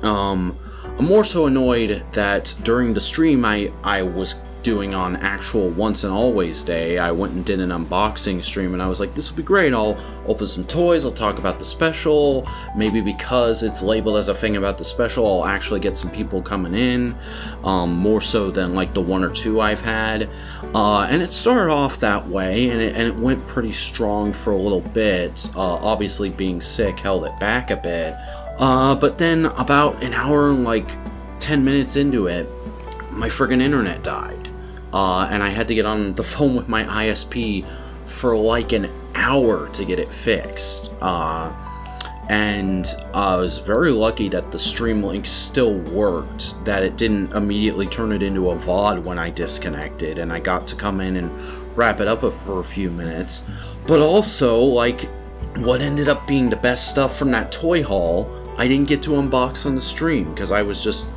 I'm more so annoyed that during the stream I was doing on actual Once and Always Day, I went and did an unboxing stream, and I was like, this will be great. I'll open some toys, I'll talk about the special. Maybe because it's labeled as a thing about the special, I'll actually get some people coming in, more so than like the one or two I've had. And it started off that way, and it went pretty strong for a little bit. Obviously being sick held it back a bit. But then about an hour and like 10 minutes into it, my friggin' internet died. And I had to get on the phone with my ISP for like an hour to get it fixed. And I was very lucky that the stream link still worked, that it didn't immediately turn it into a VOD when I disconnected, and I got to come in and wrap it up for a few minutes. But also, like, what ended up being the best stuff from that toy haul, I didn't get to unbox on the stream because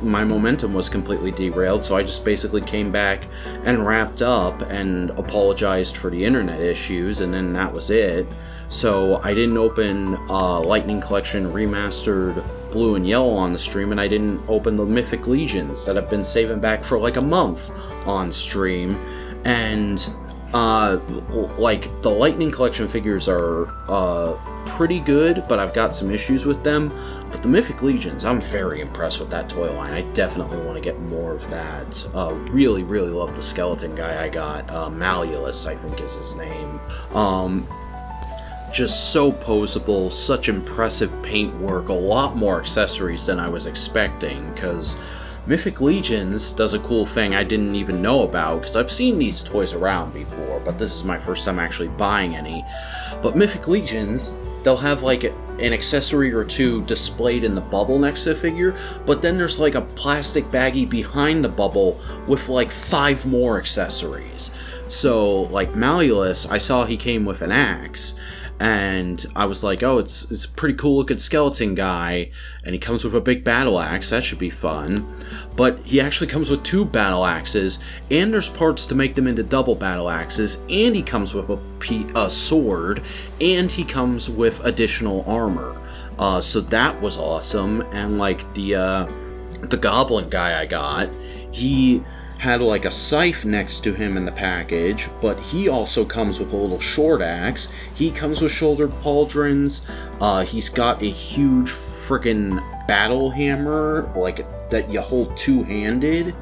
my momentum was completely derailed, so I just basically came back and wrapped up and apologized for the internet issues, and then that was it. So I didn't open Lightning Collection Remastered Blue and Yellow on the stream, and I didn't open the Mythic Legions that I've been saving back for like a month on stream. And like the Lightning Collection figures are pretty good, but I've got some issues with them. But the Mythic Legions, I'm very impressed with that toy line. I definitely want to get more of that. Really, really love the skeleton guy I got. Malleolus, I think is his name. Just so poseable, such impressive paintwork, a lot more accessories than I was expecting, because Mythic Legions does a cool thing I didn't even know about, because I've seen these toys around before, but this is my first time actually buying any. But Mythic Legions, they'll have like an accessory or two displayed in the bubble next to the figure, but then there's like a plastic baggie behind the bubble with like 5 more accessories. So like Malleolus, I saw he came with an axe, and I was like, oh, it's a pretty cool looking skeleton guy, and he comes with a big battle axe, that should be fun. But he actually comes with 2 battle axes, and there's parts to make them into double battle axes, and he comes with a sword, and he comes with additional armor. So that was awesome. And like the goblin guy I got, he had like a scythe next to him in the package, but he also comes with a little short axe. He comes with shoulder pauldrons. He's got a huge freaking battle hammer, like that you hold two-handed.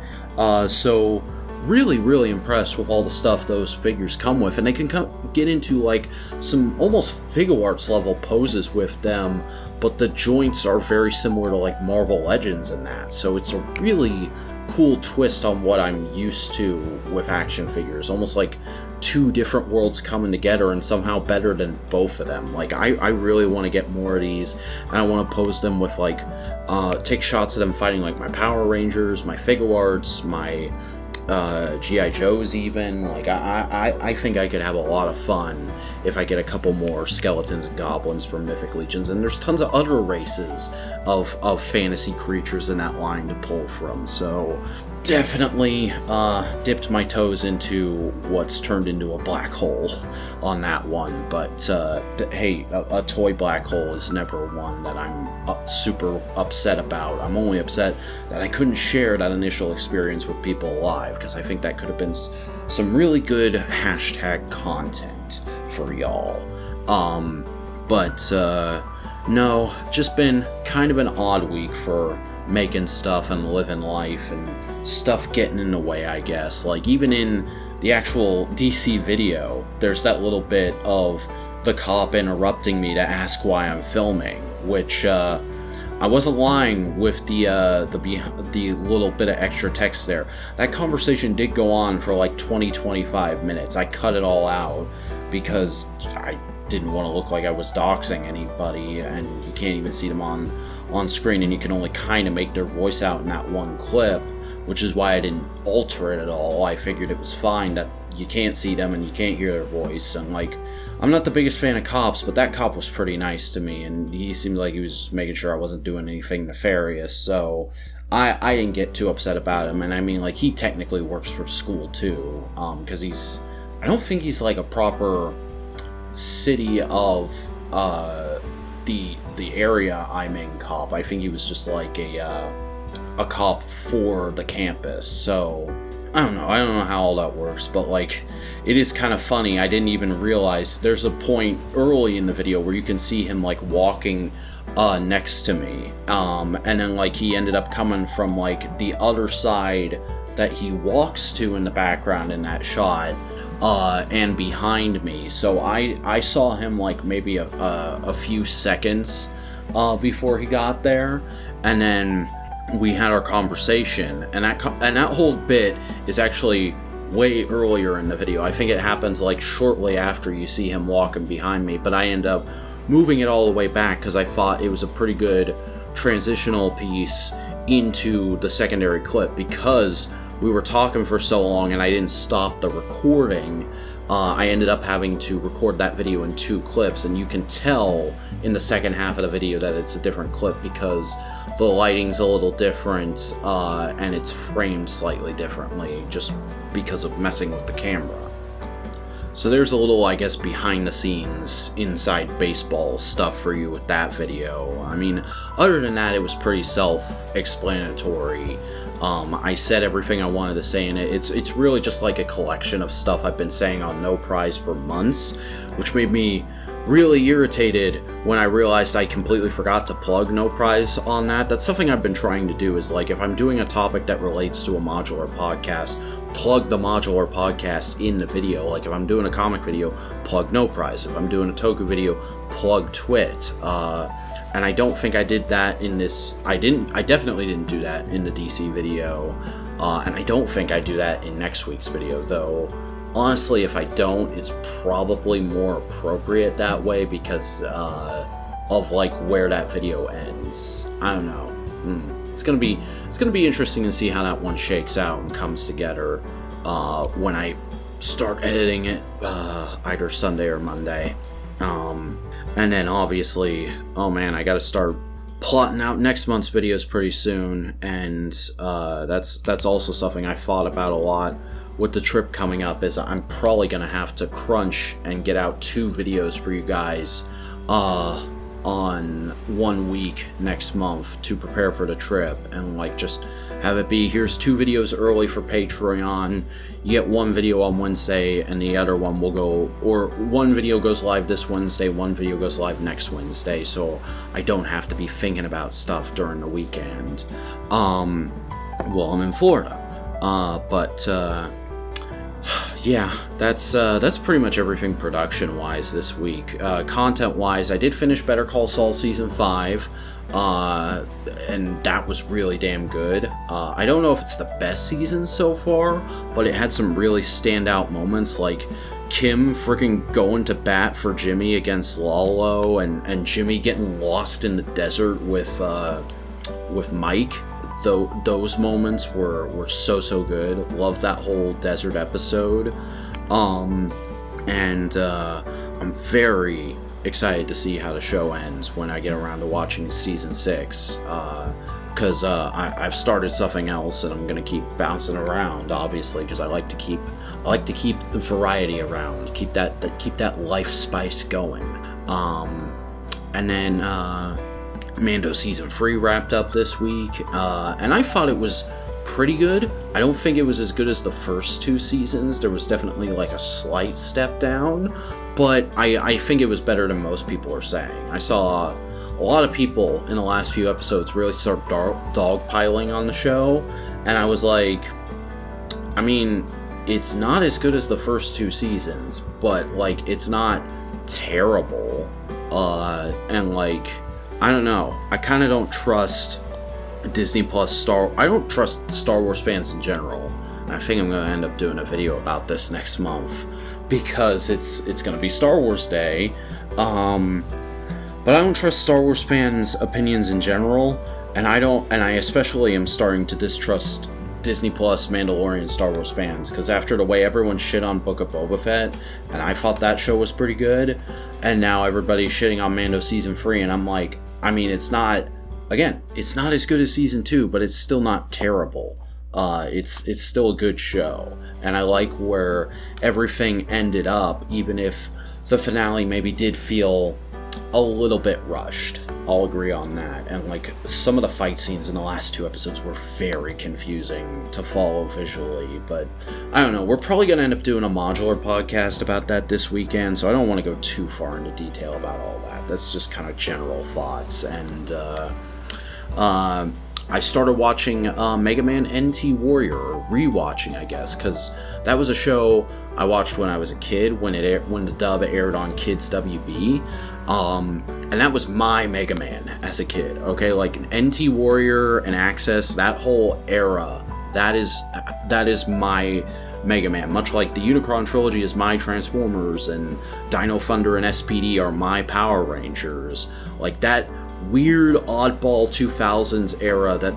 So really, really impressed with all the stuff those figures come with, and they can get into like some almost Figure Arts level poses with them, but the joints are very similar to like Marvel Legends and that. So it's a really cool twist on what I'm used to with action figures, almost like 2 different worlds coming together, and somehow better than both of them. Like I really want to get more of these, and I want to pose them with like take shots of them fighting like my Power Rangers, my Figure Arts, my G.I. Joes even. Like I think I could have a lot of fun if I get a couple more skeletons and goblins from Mythic Legions, and there's tons of other races of fantasy creatures in that line to pull from. So definitely dipped my toes into what's turned into a black hole on that one. But hey, a toy black hole is never one that I'm super upset about. I'm only upset that I couldn't share that initial experience with people alive, because I think that could have been some really good hashtag content for y'all. But no, just been kind of an odd week for making stuff and living life, and stuff getting in the way, I guess. Like even in the actual DC video, there's that little bit of the cop interrupting me to ask why I'm filming, which I wasn't lying with the little bit of extra text there. That conversation did go on for like 20-25 minutes. I cut it all out because I didn't want to look like I was doxing anybody, and you can't even see them on screen, and you can only kind of make their voice out in that one clip, which is why I didn't alter it at all. I figured it was fine that you can't see them and you can't hear their voice, and like, I'm not the biggest fan of cops, but that cop was pretty nice to me, and he seemed like he was just making sure I wasn't doing anything nefarious, so I didn't get too upset about him. And I mean, like, he technically works for school too, because I don't think he's like a proper city of the area I'm in cop. I think he was just like a cop for the campus, so I don't know how all that works, but like, it is kind of funny. I didn't even realize there's a point early in the video where you can see him like walking next to me, and then like he ended up coming from like the other side that he walks to in the background in that shot, and behind me. So I saw him like maybe a few seconds before he got there, and then we had our conversation, and that whole bit is actually way earlier in the video. I think it happens like shortly after you see him walking behind me, but I end up moving it all the way back because I thought it was a pretty good transitional piece into the secondary clip, because we were talking for so long and I didn't stop the recording. I ended up having to record that video in 2 clips, and you can tell in the second half of the video that it's a different clip because the lighting's a little different, and it's framed slightly differently just because of messing with the camera. So there's a little, I guess, behind the scenes, inside baseball stuff for you with that video. I mean, other than that, it was pretty self-explanatory. I said everything I wanted to say in it. It's really just like a collection of stuff I've been saying on No Prize for months, which made me really irritated when I realized I completely forgot to plug No Prize on that. That's something I've been trying to do, is like, if I'm doing a topic that relates to a modular podcast, plug the modular podcast in the video. Like, if I'm doing a comic video, plug No Prize. If I'm doing a Toku video, plug Twit. And I don't think I did that in this. I definitely didn't do that in the DC video, and I don't think I do that in next week's video, though. Honestly, if I don't, it's probably more appropriate that way because of like where that video ends. I don't know. It's gonna be interesting to see how that one shakes out and comes together when I start editing it, either Sunday or Monday. And then obviously, oh man, I gotta start plotting out next month's videos pretty soon, and that's also something I thought about a lot with the trip coming up, is I'm probably gonna have to crunch and get out 2 videos for you guys on 1 week next month to prepare for the trip, and like just have it be, here's 2 videos early for Patreon, you get 1 video on Wednesday, and the other one will go, or 1 video goes live this Wednesday, 1 video goes live next Wednesday, so I don't have to be thinking about stuff during the weekend while I'm in Florida. Yeah, that's pretty much everything production-wise this week. Content-wise, I did finish Better Call Saul Season 5, and that was really damn good. I don't know if it's the best season so far, but it had some really standout moments, like Kim freaking going to bat for Jimmy against Lalo, and Jimmy getting lost in the desert with Mike. Those moments were so good. Love that whole desert episode. And I'm very excited to see how the show ends when I get around to watching season 6. Because I've started something else, and I'm gonna keep bouncing around, obviously, because I like to keep the variety around, keep that life spice going. And then Mando Season 3 wrapped up this week, and I thought it was pretty good. I don't think it was as good as the first 2 seasons. There was definitely like a slight step down, but I think it was better than most people are saying. I saw a lot of people in the last few episodes really start dogpiling on the show, and I was like, I mean, it's not as good as the first 2 seasons, but, like, it's not terrible. And, like, I don't know. I kind of don't trust Disney Plus I don't trust Star Wars fans in general. And I think I'm going to end up doing a video about this next month, because it's going to be Star Wars Day. But I don't trust Star Wars fans' opinions in general, and I especially am starting to distrust Disney Plus, Mandalorian, Star Wars fans, because after the way everyone shit on Book of Boba Fett, and I thought that show was pretty good, and now everybody's shitting on Mando Season 3, and I'm like, I mean, it's not as good as Season 2, but it's still not terrible. It's still a good show, and I like where everything ended up, even if the finale maybe did feel a little bit rushed. I'll agree on that. And like, some of the fight scenes in the last 2 episodes were very confusing to follow visually, but I don't know. We're probably going to end up doing a modular podcast about that this weekend, so I don't want to go too far into detail about all that. That's just kind of general thoughts. And I started watching Mega Man NT Warrior, or rewatching, I guess, because that was a show I watched when I was a kid, when the dub aired on Kids WB, and that was my Mega Man as a kid. Okay, like NT Warrior and Access, that whole era, that is my Mega Man. Much like the Unicron trilogy is my Transformers, and Dino Thunder and SPD are my Power Rangers. Like that weird oddball 2000s era that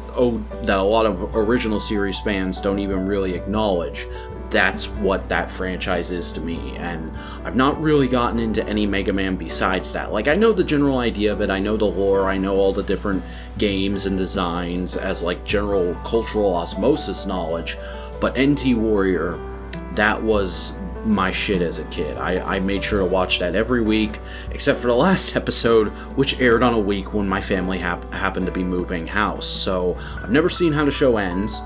a lot of original series fans don't even really acknowledge. That's what that franchise is to me, and I've not really gotten into any Mega Man besides that. Like, I know the general idea of it, I know the lore, I know all the different games and designs as like general cultural osmosis knowledge, but NT Warrior, that was my shit as a kid. I made sure to watch that every week, except for the last episode, which aired on a week when my family happened to be moving house. So I've never seen how the show ends,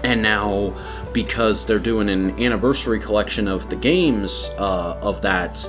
and now because they're doing an anniversary collection of the games of that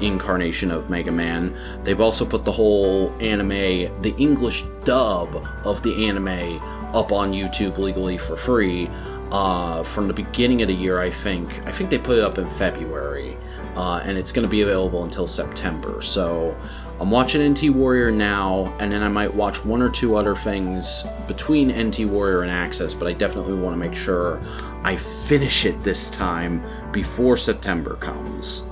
incarnation of Mega Man, they've also put the whole anime, the English dub of the anime, up on YouTube legally for free. From the beginning of the year, I think they put it up in February, and it's going to be available until September. So I'm watching NT Warrior now, and then I might watch 1 or 2 other things between NT Warrior and Access, but I definitely want to make sure I finish it this time before September comes,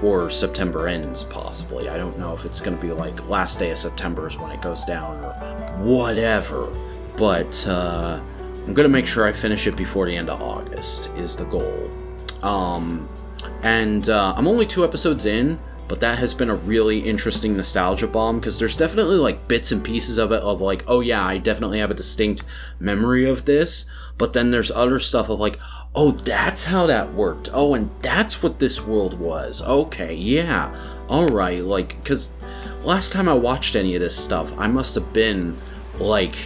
or September ends, possibly. I don't know if it's going to be like last day of September is when it goes down, or whatever, but I'm going to make sure I finish it before the end of August, is the goal. And I'm only 2 episodes in, but that has been a really interesting nostalgia bomb, because there's definitely like bits and pieces of it of like, oh yeah, I definitely have a distinct memory of this, but then there's other stuff of like, oh, that's how that worked. Oh, and that's what this world was. Okay, yeah. Alright, like, because last time I watched any of this stuff, I must have been like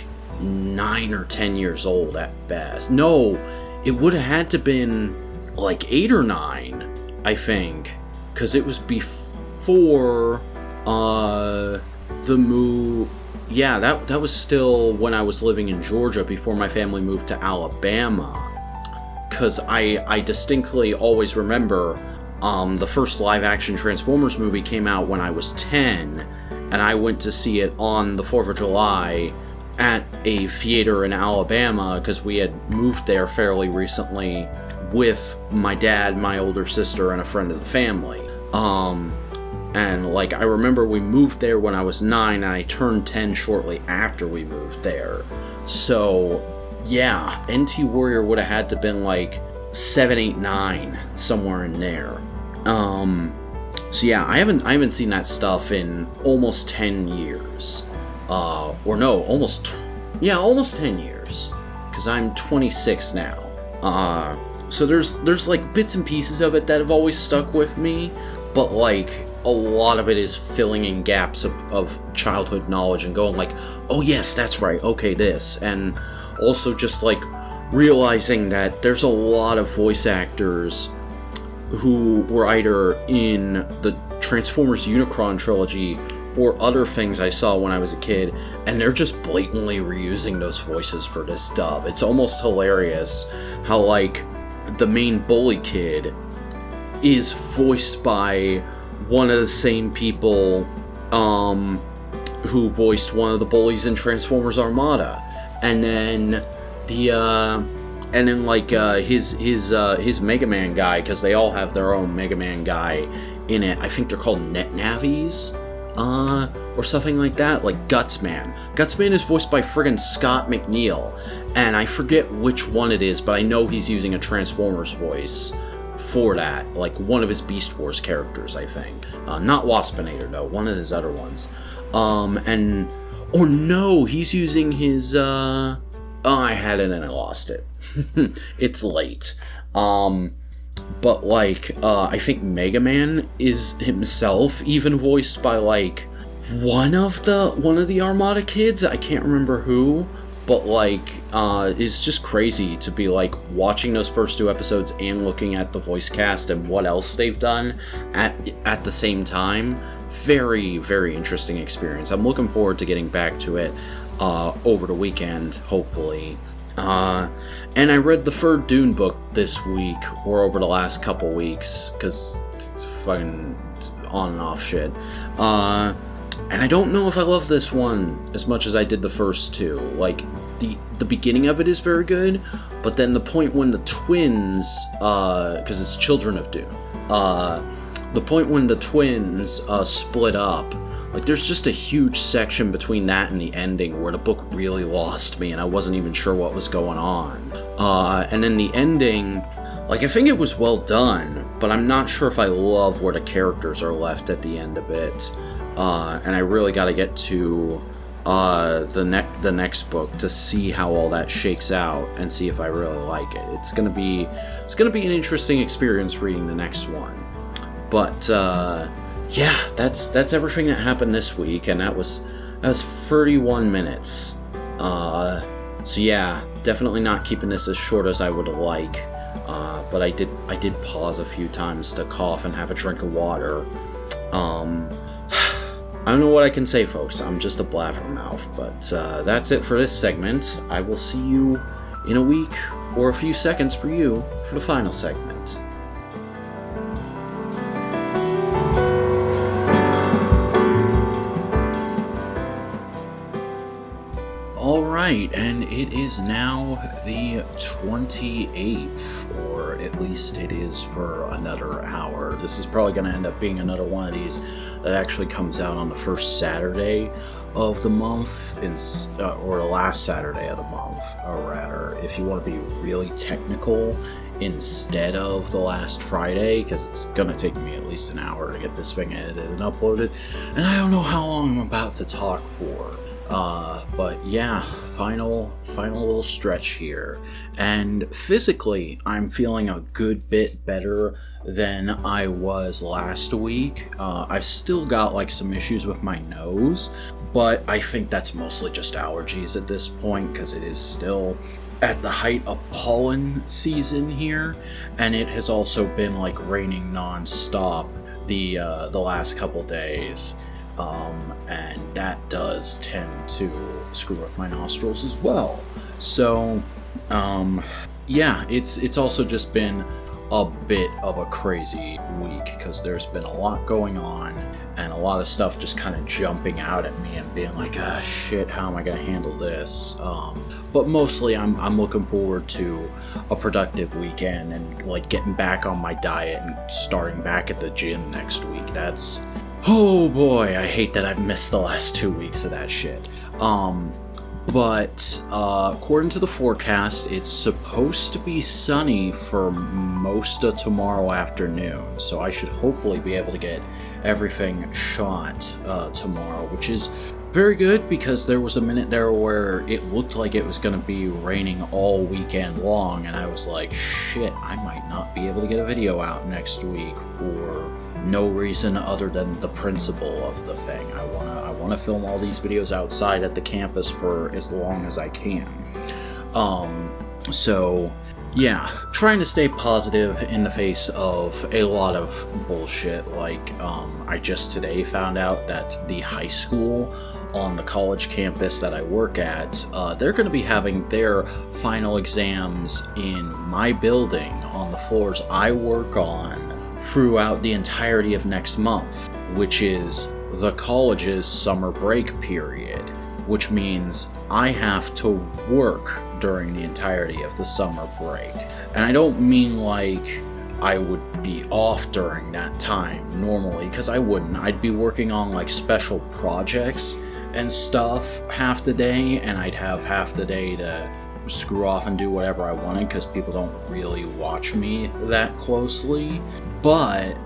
9 or 10 years old at best. No, it would have had to been like 8 or 9, I think, because it was before the move. Yeah, that was still when I was living in Georgia, before my family moved to Alabama, because I distinctly always remember the first live action Transformers movie came out when I was 10, and I went to see it on the 4th of July at a theater in Alabama, because we had moved there fairly recently with my dad, my older sister, and a friend of the family. And like, I remember we moved there when I was 9, and I turned 10 shortly after we moved there. So yeah, NT Warrior would have had to been like 7, 8, 9, somewhere in there. So yeah, I haven't seen that stuff in almost 10 years. Or no, almost 10 years, because I'm 26 now. So there's like bits and pieces of it that have always stuck with me, but like a lot of it is filling in gaps of childhood knowledge and going like, oh yes, that's right, okay, this, and also just like realizing that there's a lot of voice actors who were either in the Transformers Unicron trilogy or other things I saw when I was a kid, and they're just blatantly reusing those voices for this dub. It's almost hilarious how, like, the main bully kid is voiced by one of the same people who voiced one of the bullies in Transformers Armada, and then his Mega Man guy, because they all have their own Mega Man guy in it. I think they're called Net Navies, or something like that, like Gutsman. Gutsman is voiced by friggin' Scott McNeil, and I forget which one it is, but I know he's using a Transformers voice for that, like one of his Beast Wars characters, I think. Not Waspinator, though, one of his other ones. Or no, he's using his, I had it and I lost it. It's late. But, like, I think Mega Man is himself even voiced by, like, one of the Armada kids. I can't remember who, but, like, it's just crazy to be, like, watching those first 2 episodes and looking at the voice cast and what else they've done at the same time. Very, very interesting experience. I'm looking forward to getting back to it over the weekend, hopefully. And I read the 3rd Dune book this week, or over the last couple weeks, because it's fucking on and off shit. And I don't know if I love this one as much as I did the first 2. Like, the beginning of it is very good, but then the point when the twins, because it's Children of Dune, the point when the twins split up, like, there's just a huge section between that and the ending where the book really lost me and I wasn't even sure what was going on. And then the ending, like, I think it was well done, but I'm not sure if I love where the characters are left at the end of it. And I really got to get to the next book to see how all that shakes out and see if I really like it. It's gonna be an interesting experience reading the next one. But yeah, that's everything that happened this week, and that was 31 minutes. So yeah, definitely not keeping this as short as I would like. But I did pause a few times to cough and have a drink of water. I don't know what I can say, folks. I'm just a blabbermouth. But that's it for this segment. I will see you in a week, or a few seconds for you, for the final segment. Alright, and it is now the 28th, or at least it is for another hour. This is probably going to end up being another one of these that actually comes out on the first Saturday of the month, or the last Saturday of the month, or rather, if you want to be really technical, instead of the last Friday, because it's going to take me at least an hour to get this thing edited and uploaded, and I don't know how long I'm about to talk for. But yeah, final little stretch here. And physically, I'm feeling a good bit better than I was last week. I've still got like some issues with my nose, but I think that's mostly just allergies at this point, because it is still at the height of pollen season here, and it has also been like raining non-stop the last couple days. And that does tend to screw up my nostrils as well. So, yeah, it's also just been a bit of a crazy week, because there's been a lot going on, and a lot of stuff just kind of jumping out at me and being like, ah, shit, how am I going to handle this? But mostly I'm looking forward to a productive weekend and like getting back on my diet and starting back at the gym next week. Oh boy, I hate that I've missed the last 2 weeks of that shit. But according to the forecast, it's supposed to be sunny for most of tomorrow afternoon, so I should hopefully be able to get everything shot tomorrow, which is very good, because there was a minute there where it looked like it was going to be raining all weekend long, and I was like, shit, I might not be able to get a video out next week, or no reason other than the principle of the thing. I want to film all these videos outside at the campus for as long as I can. So Yeah, trying to stay positive in the face of a lot of bullshit. Like, I just today found out that the high school on the college campus that I work at, they're going to be having their final exams in my building on the floors I work on throughout the entirety of next month, which is the college's summer break period, which means I have to work during the entirety of the summer break. And I don't mean like I would be off during that time normally, because I wouldn't. I'd be working on like special projects and stuff half the day, and I'd have half the day to screw off and do whatever I wanted because people don't really watch me that closely. But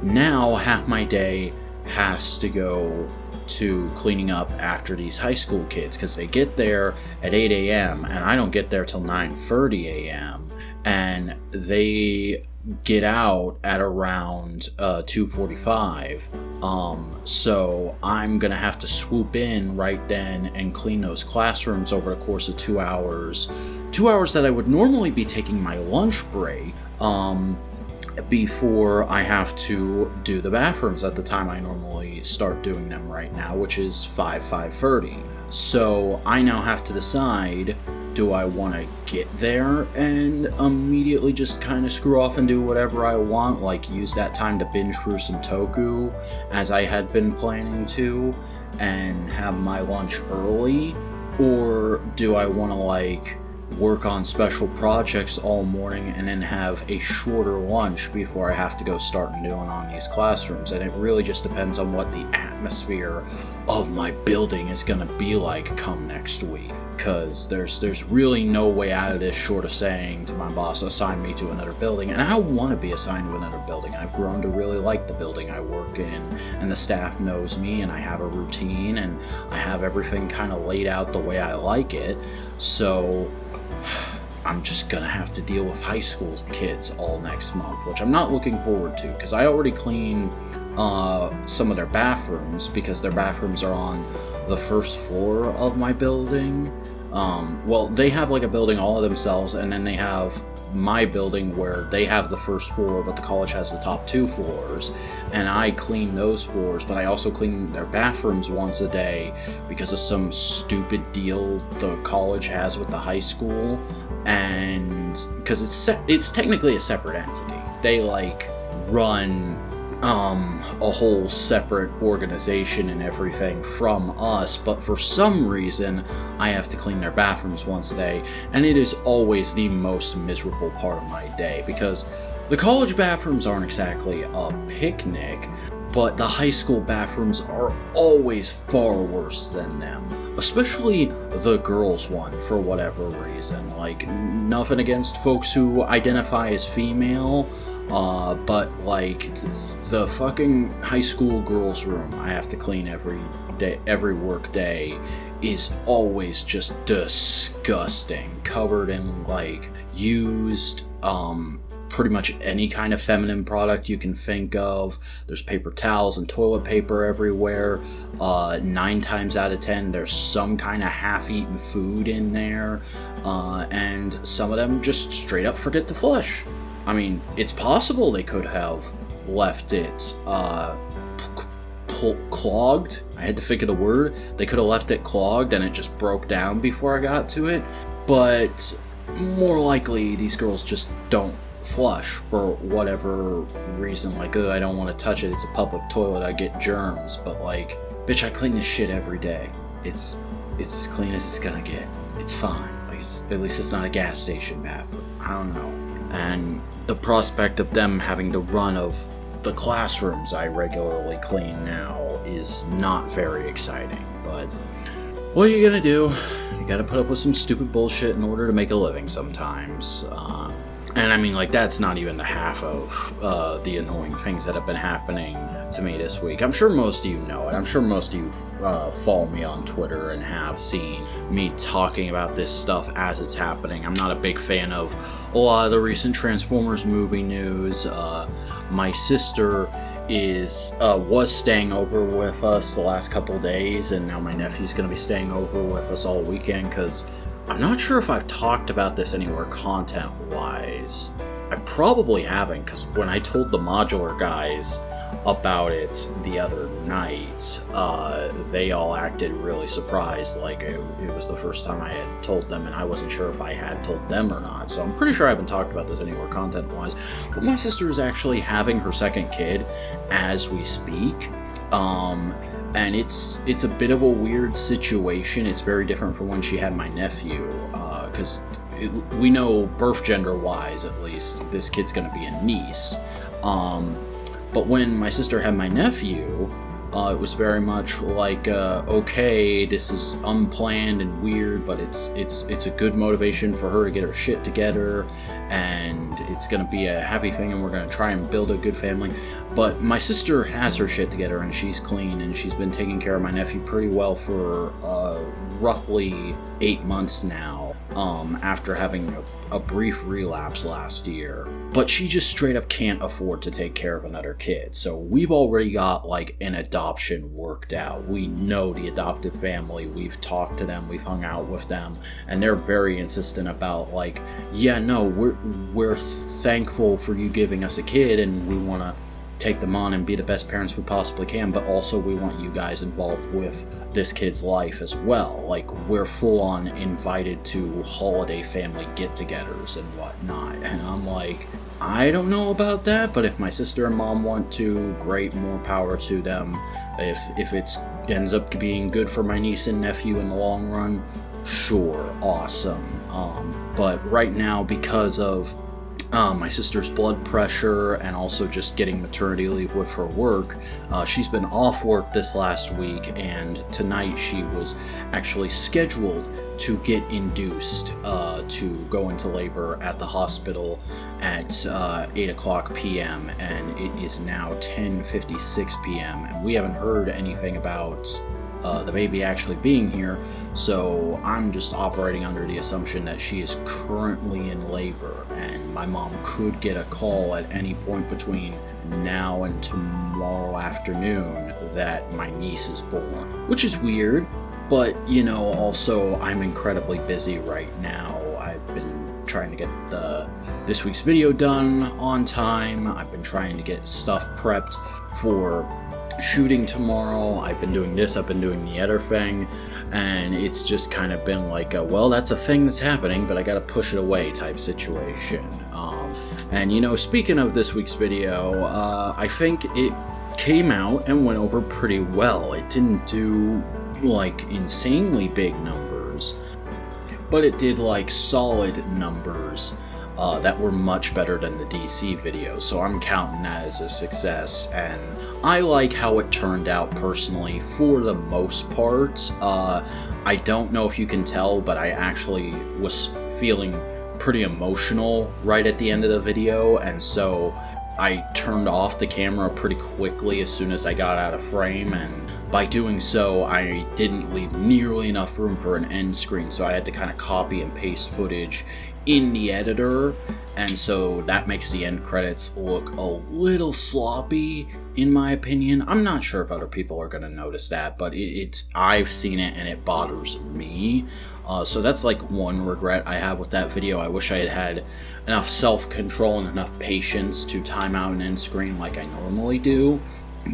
now half my day has to go to cleaning up after these high school kids, because they get there at 8 a.m. and I don't get there till 9:30 a.m. and they get out at around 2:45. So I'm gonna have to swoop in right then and clean those classrooms over the course of 2 hours. 2 hours that I would normally be taking my lunch break, before I have to do the bathrooms at the time I normally start doing them right now, which is 5:30. So I now have to decide, do I want to get there and immediately just kind of screw off and do whatever I want, like use that time to binge through some Toku, as I had been planning to, and have my lunch early? Or do I want to like work on special projects all morning and then have a shorter lunch before I have to go start and doing on these classrooms? And it really just depends on what the atmosphere of my building is going to be like come next week, because there's really no way out of this short of saying to my boss, assign me to another building. And I don't want to be assigned to another building. I've grown to really like the building I work in, and the staff knows me, and I have a routine, and I have everything kind of laid out the way I like it. So I'm just gonna have to deal with high school kids all next month, which I'm not looking forward to, because I already cleaned some of their bathrooms, because their bathrooms are on the first floor of my building. Well, they have like a building all of themselves, and then they have my building where they have the first floor, but the college has the top 2 floors, and I clean those floors. But I also clean their bathrooms once a day because of some stupid deal the college has with the high school, and because it's technically a separate entity. They like run a whole separate organization and everything from us, but for some reason I have to clean their bathrooms once a day, and it is always the most miserable part of my day, because the college bathrooms aren't exactly a picnic, but the high school bathrooms are always far worse than them, especially the girls' one for whatever reason. Like, nothing against folks who identify as female, but like the fucking high school girls' room I have to clean every day, every work day, is always just disgusting, covered in like used pretty much any kind of feminine product you can think of. There's paper towels and toilet paper everywhere. 9 times out of 10 there's some kind of half-eaten food in there, and some of them just straight up forget to flush. I mean, it's possible they could have left it clogged. I had to think of the word. They could have left it clogged and it just broke down before I got to it. But more likely, these girls just don't flush for whatever reason. Like, I don't want to touch it. It's a public toilet. I get germs. But like, bitch, I clean this shit every day. It's as clean as it's gonna get. It's fine. Like, at least it's not a gas station bathroom. I don't know. And the prospect of them having to run of the classrooms I regularly clean now is not very exciting. But what are you gonna do? You gotta put up with some stupid bullshit in order to make a living sometimes. And I mean, like, that's not even the half of the annoying things that have been happening to me this week. I'm sure most of you know it. I'm sure most of you follow me on Twitter and have seen me talking about this stuff as it's happening. I'm not a big fan of a lot of the recent Transformers movie news. My sister was staying over with us the last couple days, and now my nephew's going to be staying over with us all weekend because I'm not sure if I've talked about this anywhere content-wise. I probably haven't, because when I told the modular guys about it the other night, they all acted really surprised, like it was the first time I had told them, and I wasn't sure if I had told them or not, so I'm pretty sure I haven't talked about this anywhere content-wise. But my sister is actually having her second kid as we speak, and it's a bit of a weird situation. It's very different from when she had my nephew, because we know birth gender-wise, at least, this kid's going to be a niece. But when my sister had my nephew, it was very much like, okay, this is unplanned and weird, but it's a good motivation for her to get her shit together, and it's going to be a happy thing, and we're going to try and build a good family. But my sister has her shit together, and she's clean, and she's been taking care of my nephew pretty well for roughly 8 months now, after having a brief relapse last year. But she just straight up can't afford to take care of another kid. So we've already got like an adoption worked out. We know the adoptive family. We've talked to them. We've hung out with them, and they're very insistent about like, yeah, no, we're thankful for you giving us a kid, and we want to take them on and be the best parents we possibly can, but also we want you guys involved with this kid's life as well. Like, we're full on invited to holiday family get-togethers and whatnot. And I'm like, I don't know about that, but if my sister and mom want to, great, more power to them. If it ends up being good for my niece and nephew in the long run, sure, awesome. But right now, because of my sister's blood pressure and also just getting maternity leave with her work, she's been off work this last week, and tonight she was actually scheduled to get induced to go into labor at the hospital at 8 o'clock p.m. and it is now 10:56 p.m. and we haven't heard anything about the baby actually being here, so I'm just operating under the assumption that she is currently in labor, and my mom could get a call at any point between now and tomorrow afternoon that my niece is born, which is weird, but you know, also I'm incredibly busy right now. I've been trying to get this week's video done on time. I've been trying to get stuff prepped for shooting tomorrow. I've been doing this, I've been doing the other thing, and it's just kind of been like a, well, that's a thing that's happening, but I gotta push it away type situation. And you know, speaking of this week's video, I think it came out and went over pretty well. It didn't do like insanely big numbers, but it did like solid numbers that were much better than the DC video, so I'm counting that as a success, and I like how it turned out personally for the most part. I don't know if you can tell, but I actually was feeling pretty emotional right at the end of the video, and so I turned off the camera pretty quickly as soon as I got out of frame, and by doing so, I didn't leave nearly enough room for an end screen, so I had to kind of copy and paste footage in the editor, and so that makes the end credits look a little sloppy, in my opinion. I'm not sure if other people are going to notice that, but I've seen it and it bothers me. So that's like one regret I have with that video. I wish I had had enough self-control and enough patience to time out an end screen like I normally do.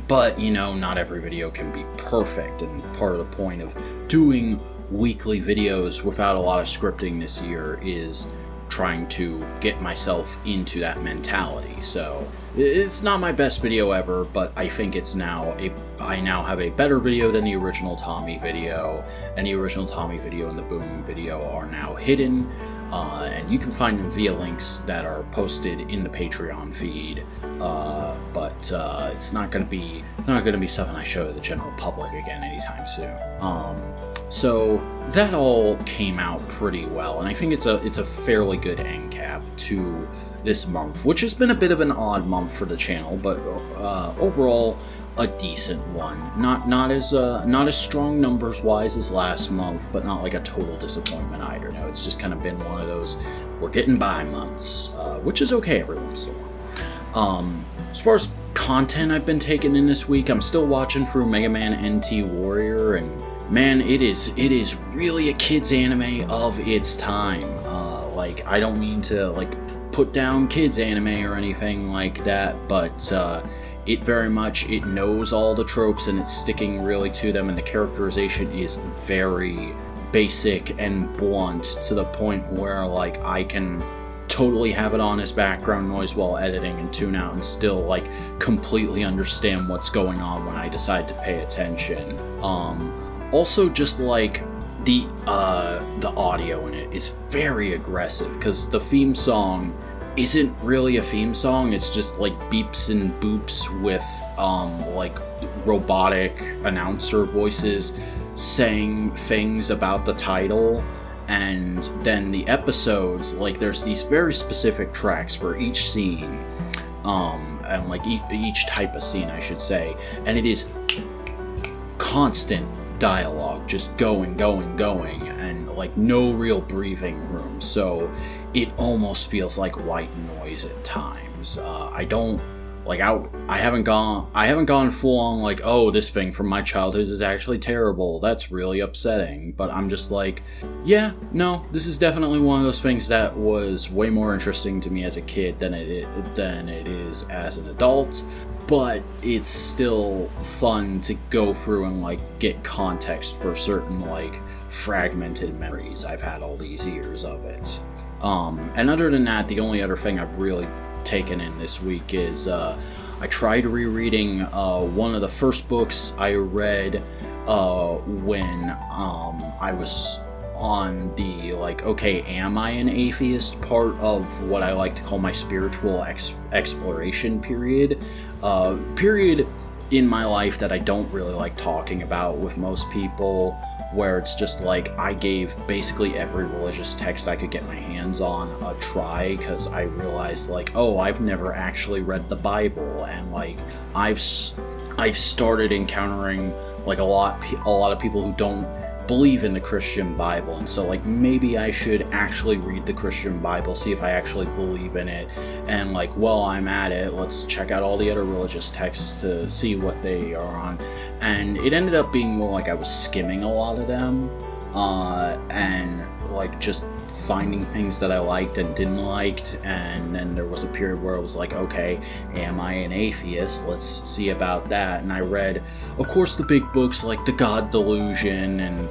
But, you know, not every video can be perfect, and part of the point of doing weekly videos without a lot of scripting this year is trying to get myself into that mentality. So it's not my best video ever, but I think I now have a better video than the original Tommy video, and the original Tommy video and the Boom video are now hidden, and you can find them via links that are posted in the Patreon feed. But it's not gonna be something I show to the general public again anytime soon. So that all came out pretty well, and I think it's a fairly good end cap to this month, which has been a bit of an odd month for the channel, but overall a decent one. Not as strong numbers wise as last month, but not like a total disappointment either. No, it's just kind of been one of those we're getting by months, which is okay every once in a while. As far as content I've been taking in this week, I'm still watching through Mega Man NT Warrior and man, it is really a kids anime of its time. Like, I don't mean to like put down kids anime or anything like that, but it very much, it knows all the tropes and it's sticking really to them, and the characterization is very basic and blunt to the point where like I can totally have it on as background noise while editing and tune out and still like completely understand what's going on when I decide to pay attention. Also, just like the audio in it is very aggressive, because the theme song isn't really a theme song, it's just like beeps and boops with like robotic announcer voices saying things about the title. And then the episodes, like, there's these very specific tracks for each scene, and like each type of scene, I should say, and it is constant dialogue, just going, and like no real breathing room. So it almost feels like white noise at times. I don't like I haven't gone full on like, oh, this thing from my childhood is actually terrible, that's really upsetting, but I'm just like, yeah, no, this is definitely one of those things that was way more interesting to me as a kid than it is as an adult. But it's still fun to go through and like get context for certain like fragmented memories I've had all these years of it. And other than that, the only other thing I've really taken in this week is I tried rereading one of the first books I read when I was on the like, okay, am I an atheist part of what I like to call my spiritual exploration period in my life that I don't really like talking about with most people, where it's just like I gave basically every religious text I could get my hands on a try, because I realized like, oh, I've never actually read the Bible, and like I've started encountering like a lot of people who don't believe in the Christian Bible, and so like maybe I should actually read the Christian Bible, see if I actually believe in it, and like while I'm at it, let's check out all the other religious texts to see what they are on. And it ended up being more like I was skimming a lot of them, and like just finding things that I liked and didn't like, and then there was a period where I was like, okay, am I an atheist? Let's see about that. And I read, of course, the big books like The God Delusion and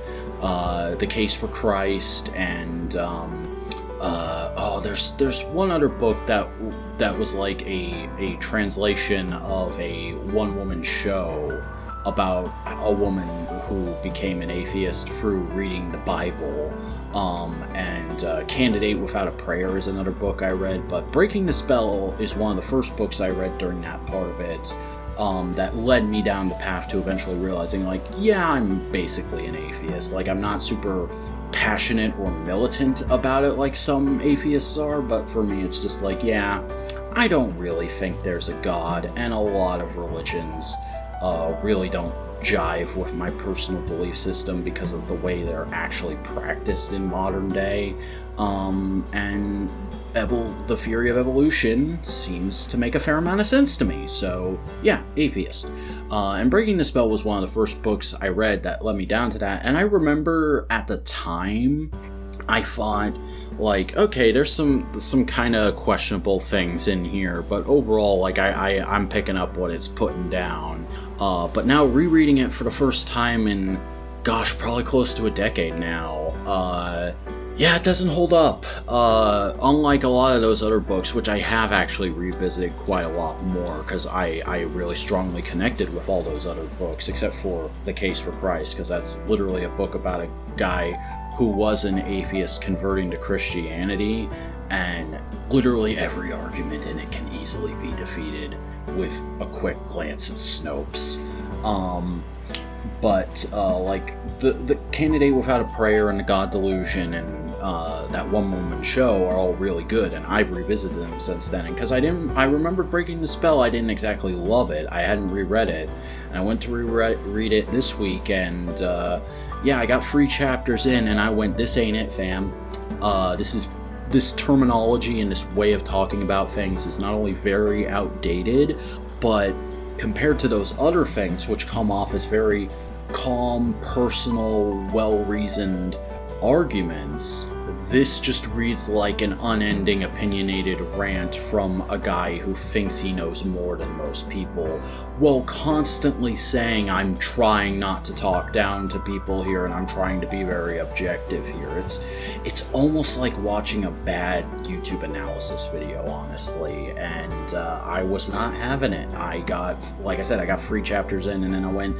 The Case for Christ, and there's one other book that was like a translation of a one-woman show about a woman who became an atheist through reading the Bible. And Candidate Without a Prayer is another book I read, but Breaking the Spell is one of the first books I read during that part of it, that led me down the path to eventually realizing, like, yeah, I'm basically an atheist. Like, I'm not super passionate or militant about it like some atheists are, but for me it's just like, yeah, I don't really think there's a God, and a lot of religions really don't jive with my personal belief system because of the way they're actually practiced in modern day. And the theory of evolution seems to make a fair amount of sense to me. So yeah, atheist. And Breaking the Spell was one of the first books I read that led me down to that. And I remember at the time, I thought, like, okay, there's some kind of questionable things in here, but overall, like, I'm picking up what it's putting down. But now rereading it for the first time in, gosh, probably close to a decade now, yeah, it doesn't hold up. Unlike a lot of those other books, which I have actually revisited quite a lot more, because I really strongly connected with all those other books, except for The Case for Christ, because that's literally a book about a guy who was an atheist converting to Christianity, and literally every argument in it can easily be defeated with a quick glance at Snopes. But like the Candidate Without a Prayer and The God Delusion and that one-woman show are all really good, and I've revisited them since then. And because I remembered Breaking the Spell, I didn't exactly love it. I hadn't reread it, and I went to reread it this week, and yeah, I got 3 chapters in, and I went, this ain't it, fam. This terminology and this way of talking about things is not only very outdated, but compared to those other things which come off as very calm, personal, well-reasoned arguments, this just reads like an unending opinionated rant from a guy who thinks he knows more than most people, while constantly saying I'm trying not to talk down to people here and I'm trying to be very objective here. It's almost like watching a bad YouTube analysis video, honestly, and I was not having it. Like I said, I got 3 chapters in and then I went,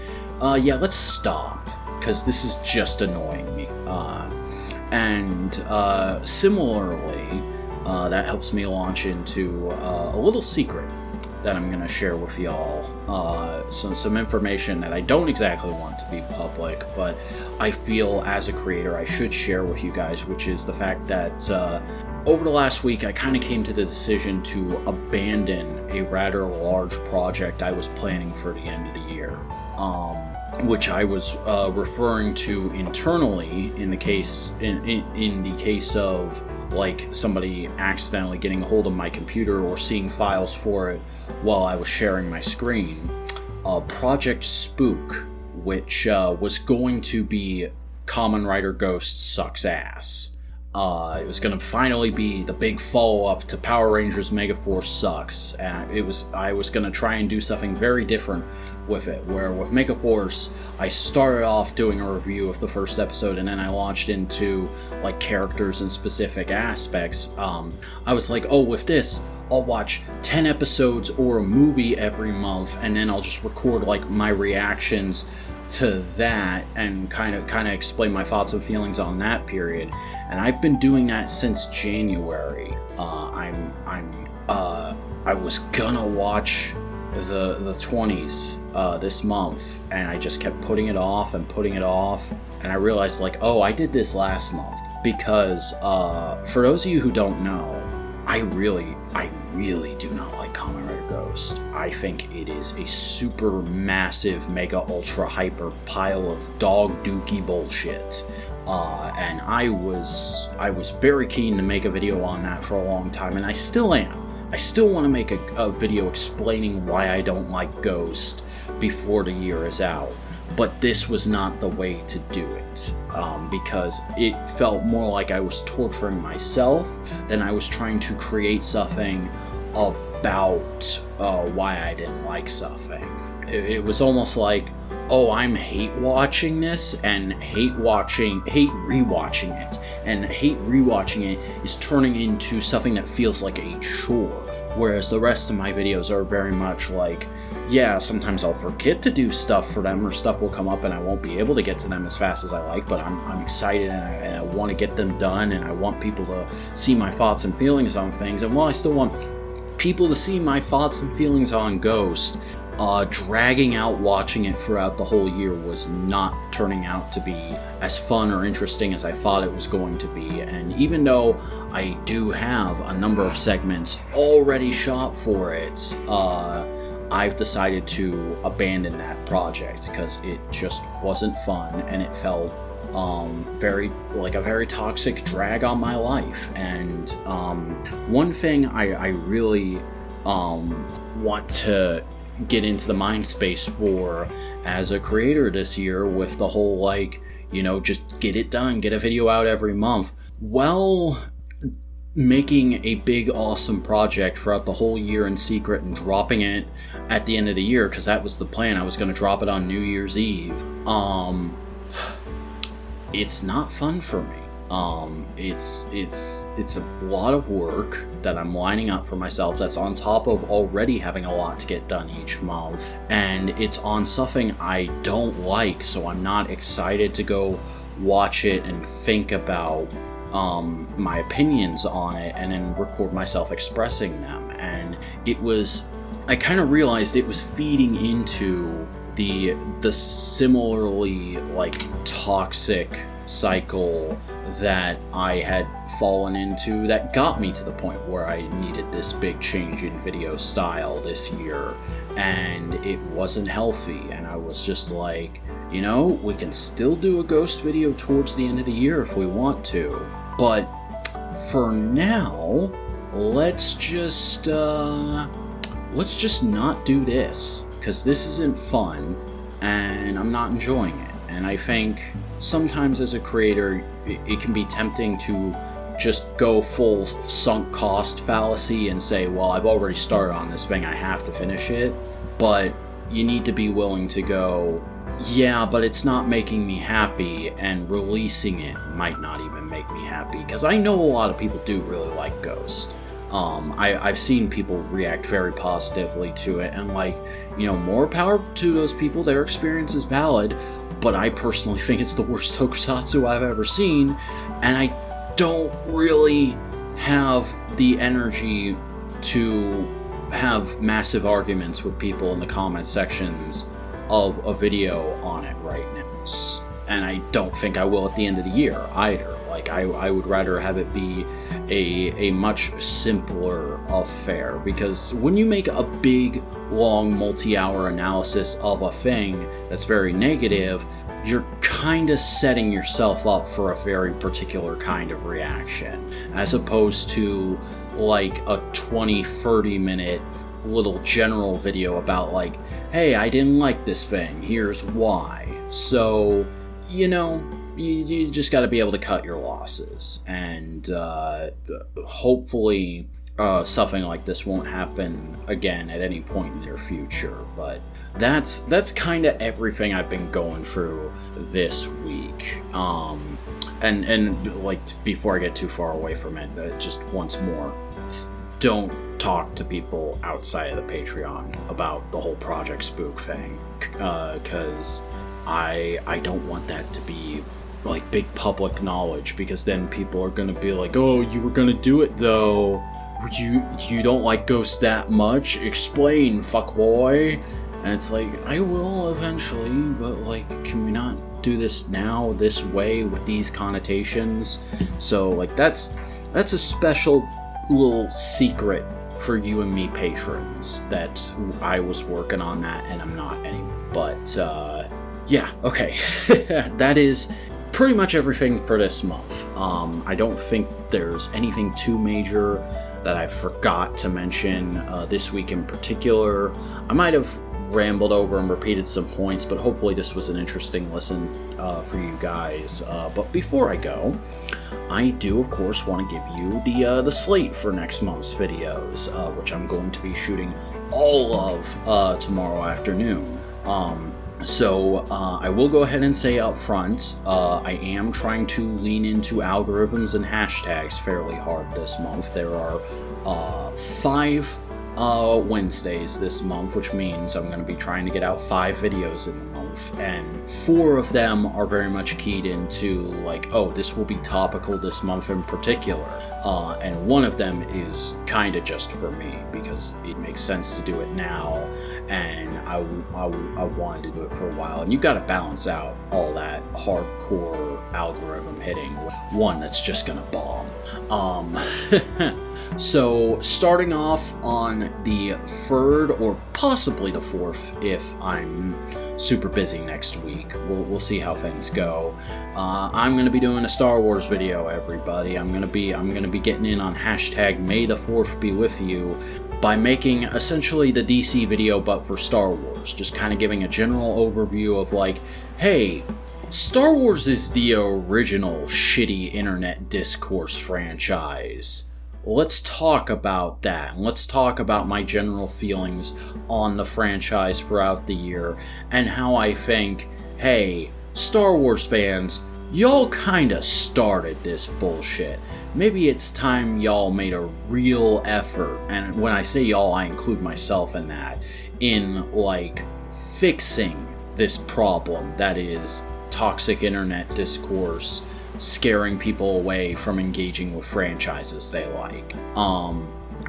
yeah, let's stop, because this is just annoying me. And similarly, that helps me launch into a little secret that I'm going to share with y'all. Some information that I don't exactly want to be public, but I feel as a creator I should share with you guys, which is the fact that over the last week I kind of came to the decision to abandon a rather large project I was planning for the end of the year. Which I was referring to internally in the case of like somebody accidentally getting a hold of my computer or seeing files for it while I was sharing my screen. Project Spook, which was going to be Kamen Rider Ghost Sucks Ass. It was going to finally be the big follow-up to Power Rangers Megaforce Sucks. I was going to try and do something very different with it, where with Megaforce, I started off doing a review of the first episode, and then I launched into like characters and specific aspects. I was like, oh, with this, I'll watch 10 episodes or a movie every month, and then I'll just record like my reactions to that and kind of explain my thoughts and feelings on that period. And I've been doing that since January. I was gonna watch the 20s this month, and I just kept putting it off, and I realized like, oh, I did this last month because for those of you who don't know, I really do not like Kamen Rider Ghost. I think it is a super massive, mega, ultra, hyper pile of dog dookie bullshit. And I was very keen to make a video on that for a long time, and I still am. I still want to make a video explaining why I don't like Ghost before the year is out. But this was not the way to do it, because it felt more like I was torturing myself than I was trying to create something about why I didn't like something. It was almost like, oh, I'm hate watching this and hate rewatching it, and hate rewatching it is turning into something that feels like a chore, whereas the rest of my videos are very much like, yeah, sometimes I'll forget to do stuff for them, or stuff will come up and I won't be able to get to them as fast as I like, but I'm excited and I want to get them done, and I want people to see my thoughts and feelings on things. And while I still want people to see my thoughts and feelings on Ghost, dragging out watching it throughout the whole year was not turning out to be as fun or interesting as I thought it was going to be. And even though I do have a number of segments already shot for it, I've decided to abandon that project because it just wasn't fun, and it felt very like a very toxic drag on my life. And one thing I really want to get into the mind space for as a creator this year, with the whole like, you know, just get it done, get a video out every month, well, making a big awesome project throughout the whole year in secret and dropping it at the end of the year, because that was the plan. I was going to drop it on New Year's Eve. It's not fun for me. It's a lot of work that I'm lining up for myself, that's on top of already having a lot to get done each month, and it's on something I don't like, so I'm not excited to go watch it and think about my opinions on it and then record myself expressing them. And I kind of realized it was feeding into the similarly like toxic cycle that I had fallen into, that got me to the point where I needed this big change in video style this year, and it wasn't healthy. And I was just like, you know, we can still do a Ghost video towards the end of the year if we want to, but for now, let's just not do this, because this isn't fun. and I'm not enjoying it. And I think sometimes as a creator, it can be tempting to just go full sunk cost fallacy and say, well, I've already started on this thing, I have to finish it. But you need to be willing to go, yeah, but it's not making me happy, and releasing it might not even make me happy. Because I know a lot of people do really like Ghost. I've seen people react very positively to it, and more power to those people. Their experience is valid, but I personally think it's the worst tokusatsu I've ever seen, and I don't really have the energy to have massive arguments with people in the comment sections of a video on it right now. And I don't think I will at the end of the year either. I would rather have it be a much simpler affair, because when you make a big, long, multi-hour analysis of a thing that's very negative, you're kind of setting yourself up for a very particular kind of reaction, as opposed to like a 20-30 minute little general video about hey, I didn't like this thing, here's why. So, you just got to be able to cut your losses, and hopefully something like this won't happen again at any point in the near future. But that's kind of everything I've been going through this week. And before I get too far away from it, just once more, don't talk to people outside of the Patreon about the whole Project Spook thing, because I don't want that to be big public knowledge, because then people are gonna be like, oh, you were gonna do it though, you don't like Ghost that much, explain, fuckboy. And it's I will eventually, but can we not do this now, this way, with these connotations? So that's a special little secret for you and me patrons, that I was working on that and I'm not anymore. But yeah, okay. That is pretty much everything for this month. I don't think there's anything too major that I forgot to mention this week in particular. I might have rambled over and repeated some points, but hopefully this was an interesting listen for you guys. But before I go, I do of course want to give you the slate for next month's videos, which I'm going to be shooting all of tomorrow afternoon. So I will go ahead and say up front, I am trying to lean into algorithms and hashtags fairly hard this month. There are 5 Wednesdays this month, which means I'm going to be trying to get out 5 videos in the month, and 4 of them are very much keyed into oh, this will be topical this month in particular, and one of them is kind of just for me, because it makes sense to do it now, and I wanted to do it for a while, and you got to balance out all that hardcore algorithm hitting with one that's just gonna bomb. So, starting off on the 3rd, or possibly the 4th, if I'm super busy next week. We'll see how things go. I'm gonna be doing a Star Wars video, everybody. I'm gonna be getting in on hashtag May the 4th be with you, by making essentially the DC video but for Star Wars. Just kind of giving a general overview of hey, Star Wars is the original shitty internet discourse franchise. Let's talk about that, and let's talk about my general feelings on the franchise throughout the year, and how I think, hey, Star Wars fans, y'all kinda started this bullshit. Maybe it's time y'all made a real effort, and when I say y'all, I include myself in that, in fixing this problem that is toxic internet discourse, scaring people away from engaging with franchises they like.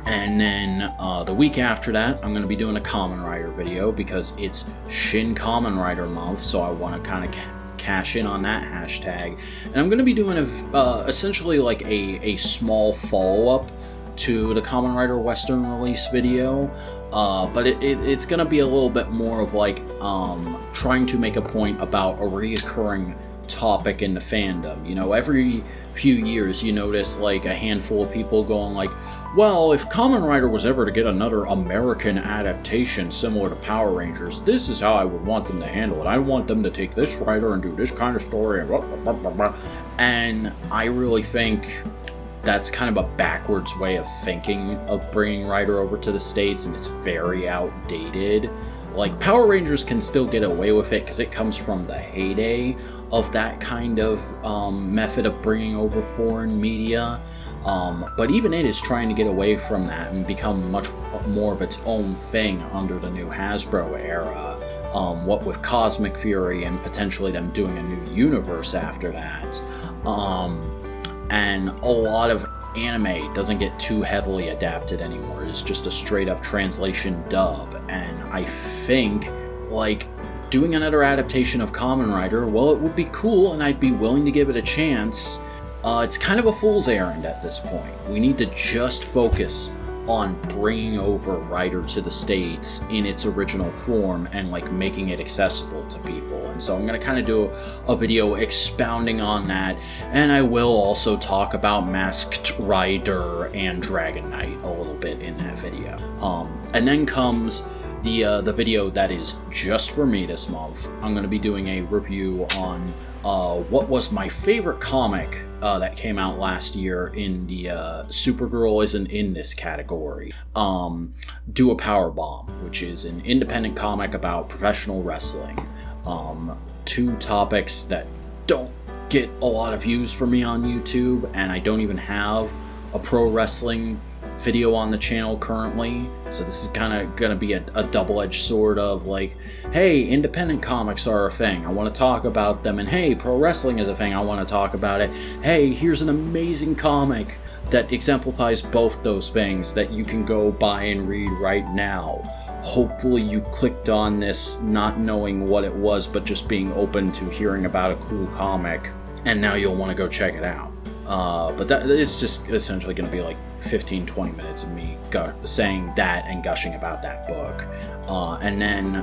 And then the week after that, I'm going to be doing a Kamen Rider video, because it's Shin Kamen Rider month, so I want to kind of cash in on that hashtag. And I'm going to be doing essentially a small follow-up to the Kamen Rider Western release video, but it's going to be a little bit more of trying to make a point about a reoccurring topic in the fandom. Every few years you notice a handful of people going well, if Kamen Rider was ever to get another American adaptation similar to Power Rangers, this is how I would want them to handle it. I want them to take this writer and do this kind of story and blah, blah, blah, blah, blah. And I really think that's kind of a backwards way of thinking of bringing Rider over to the States, and it's very outdated. Like, Power Rangers can still get away with it because it comes from the heyday of that kind of method of bringing over foreign media. But even it is trying to get away from that and become much more of its own thing under the new Hasbro era. What with Cosmic Fury and potentially them doing a new universe after that. And a lot of anime doesn't get too heavily adapted anymore. It's just a straight up translation dub. And I think, like, doing another adaptation of Kamen Rider, well, it would be cool and I'd be willing to give it a chance. It's kind of a fool's errand at this point. We need to just focus on bringing over Rider to the States in its original form and like making it accessible to people. And so I'm going to kind of do a video expounding on that, and I will also talk about Masked Rider and Dragon Knight a little bit in that video. And then comes the video that is just for me this month. I'm going to be doing a review on what was my favorite comic that came out last year in the Supergirl isn't in this category. Do a Power Bomb, which is an independent comic about professional wrestling. Two topics that don't get a lot of views for me on YouTube, and I don't even have a pro wrestling video on the channel currently, so this is kind of gonna be a double-edged sword of like, hey, independent comics are a thing, I want to talk about them, and hey, pro wrestling is a thing, I want to talk about it. Hey, here's an amazing comic that exemplifies both those things that you can go buy and read right now. Hopefully you clicked on this not knowing what it was, but just being open to hearing about a cool comic, and now you'll want to go check it out. But that is just essentially going to be like 15-20 minutes of me saying that and gushing about that book. And then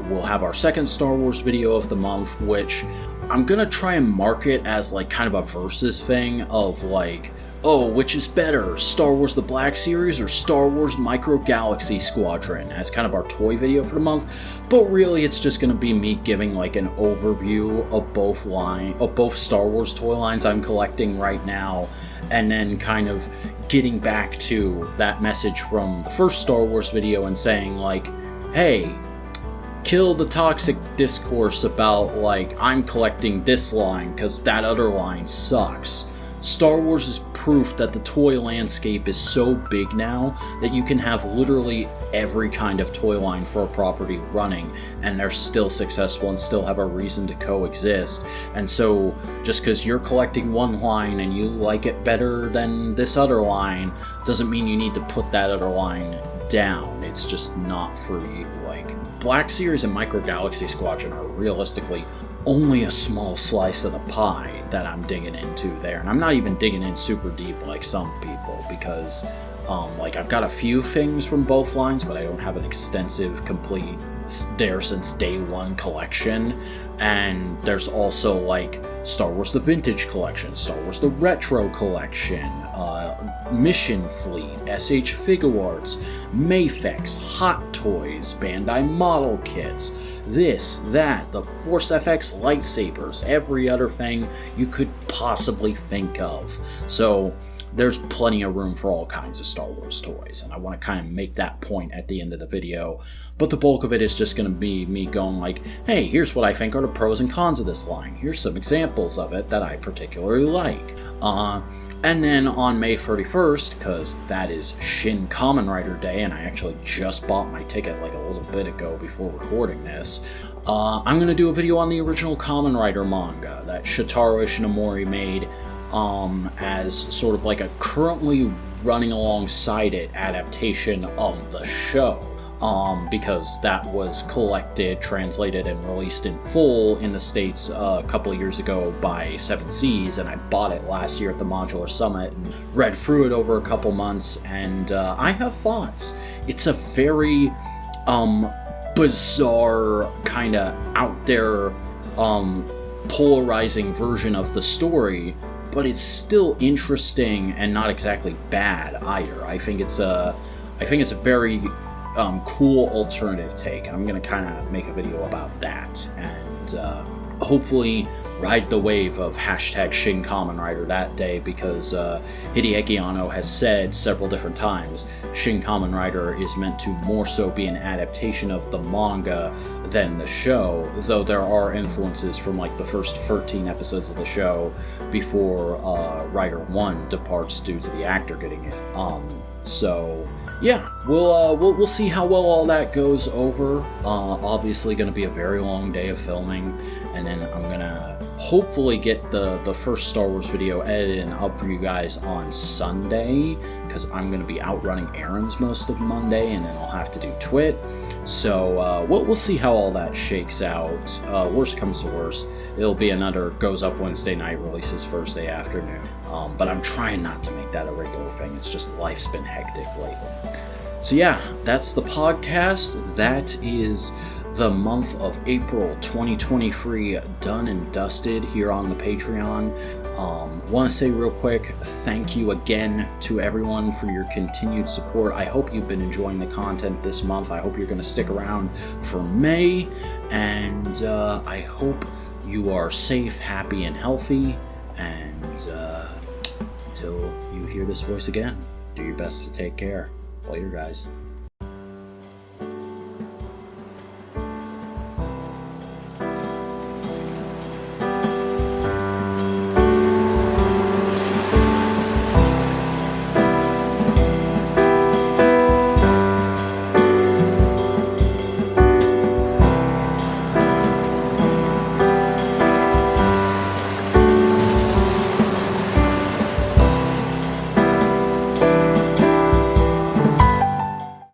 we'll have our second Star Wars video of the month, which I'm going to try and market as like kind of a versus thing of like, oh, which is better, Star Wars The Black Series or Star Wars Micro Galaxy Squadron, as kind of our toy video for the month. But really, it's just going to be me giving like an overview of both Star Wars toy lines I'm collecting right now, and then kind of getting back to that message from the first Star Wars video and saying like, hey, kill the toxic discourse about like, I'm collecting this line because that other line sucks. Star Wars is proof that the toy landscape is so big now that you can have literally every kind of toy line for a property running, and they're still successful and still have a reason to coexist. And so just because you're collecting one line and you like it better than this other line doesn't mean you need to put that other line down. It's just not for you. Like, Black Series and Micro Galaxy Squadron are realistically only a small slice of the pie that I'm digging into there. And I'm not even digging in super deep like some people, because like, I've got a few things from both lines, but I don't have an extensive, complete, there since day one collection. And there's also like Star Wars the Vintage Collection, Star Wars the Retro Collection, Mission Fleet, SH Figuarts, Mafex, Hot Toys, Bandai Model Kits, this, that, the Force FX lightsabers, every other thing you could possibly think of. So there's plenty of room for all kinds of Star Wars toys, and I want to kind of make that point at the end of the video. But the bulk of it is just going to be me going like, hey, here's what I think are the pros and cons of this line. Here's some examples of it that I particularly like. And then on May 31st, because that is Shin Kamen Rider Day, and I actually just bought my ticket like a little bit ago before recording this, I'm going to do a video on the original Kamen Rider manga that Shotaro Ishinomori made as sort of like a currently running alongside it adaptation of the show. Because that was collected, translated, and released in full in the States a couple of years ago by 7 Seas, and I bought it last year at the Modular Summit and read through it over a couple months, and I have thoughts. It's a very bizarre, kind of out there, polarizing version of the story, but it's still interesting and not exactly bad either. I think it's a very cool alternative take. I'm gonna kind of make a video about that, and hopefully ride the wave of hashtag Shin Kamen Rider that day, because Hideaki Anno has said several different times Shin Kamen Rider is meant to more so be an adaptation of the manga than the show, though there are influences from like the first 13 episodes of the show before Rider 1 departs due to the actor getting it. So yeah, we'll see how well all that goes over. Obviously going to be a very long day of filming, and then I'm gonna hopefully get the first Star Wars video edited and up for you guys on Sunday, because I'm gonna be out running errands most of Monday, and then I'll have to do Twit. So we'll see how all that shakes out. Worst comes to worst, it'll be another goes up Wednesday night, releases Thursday afternoon. But I'm trying not to make that a regular thing. It's just life's been hectic lately. So yeah, that's the podcast. That is the month of April 2023 done and dusted here on the Patreon. Want to say real quick, thank you again to everyone for your continued support. I hope you've been enjoying the content this month. I hope you're going to stick around for May, and I hope you are safe, happy, and healthy. And until you hear this voice again, do your best to take care. Later, guys.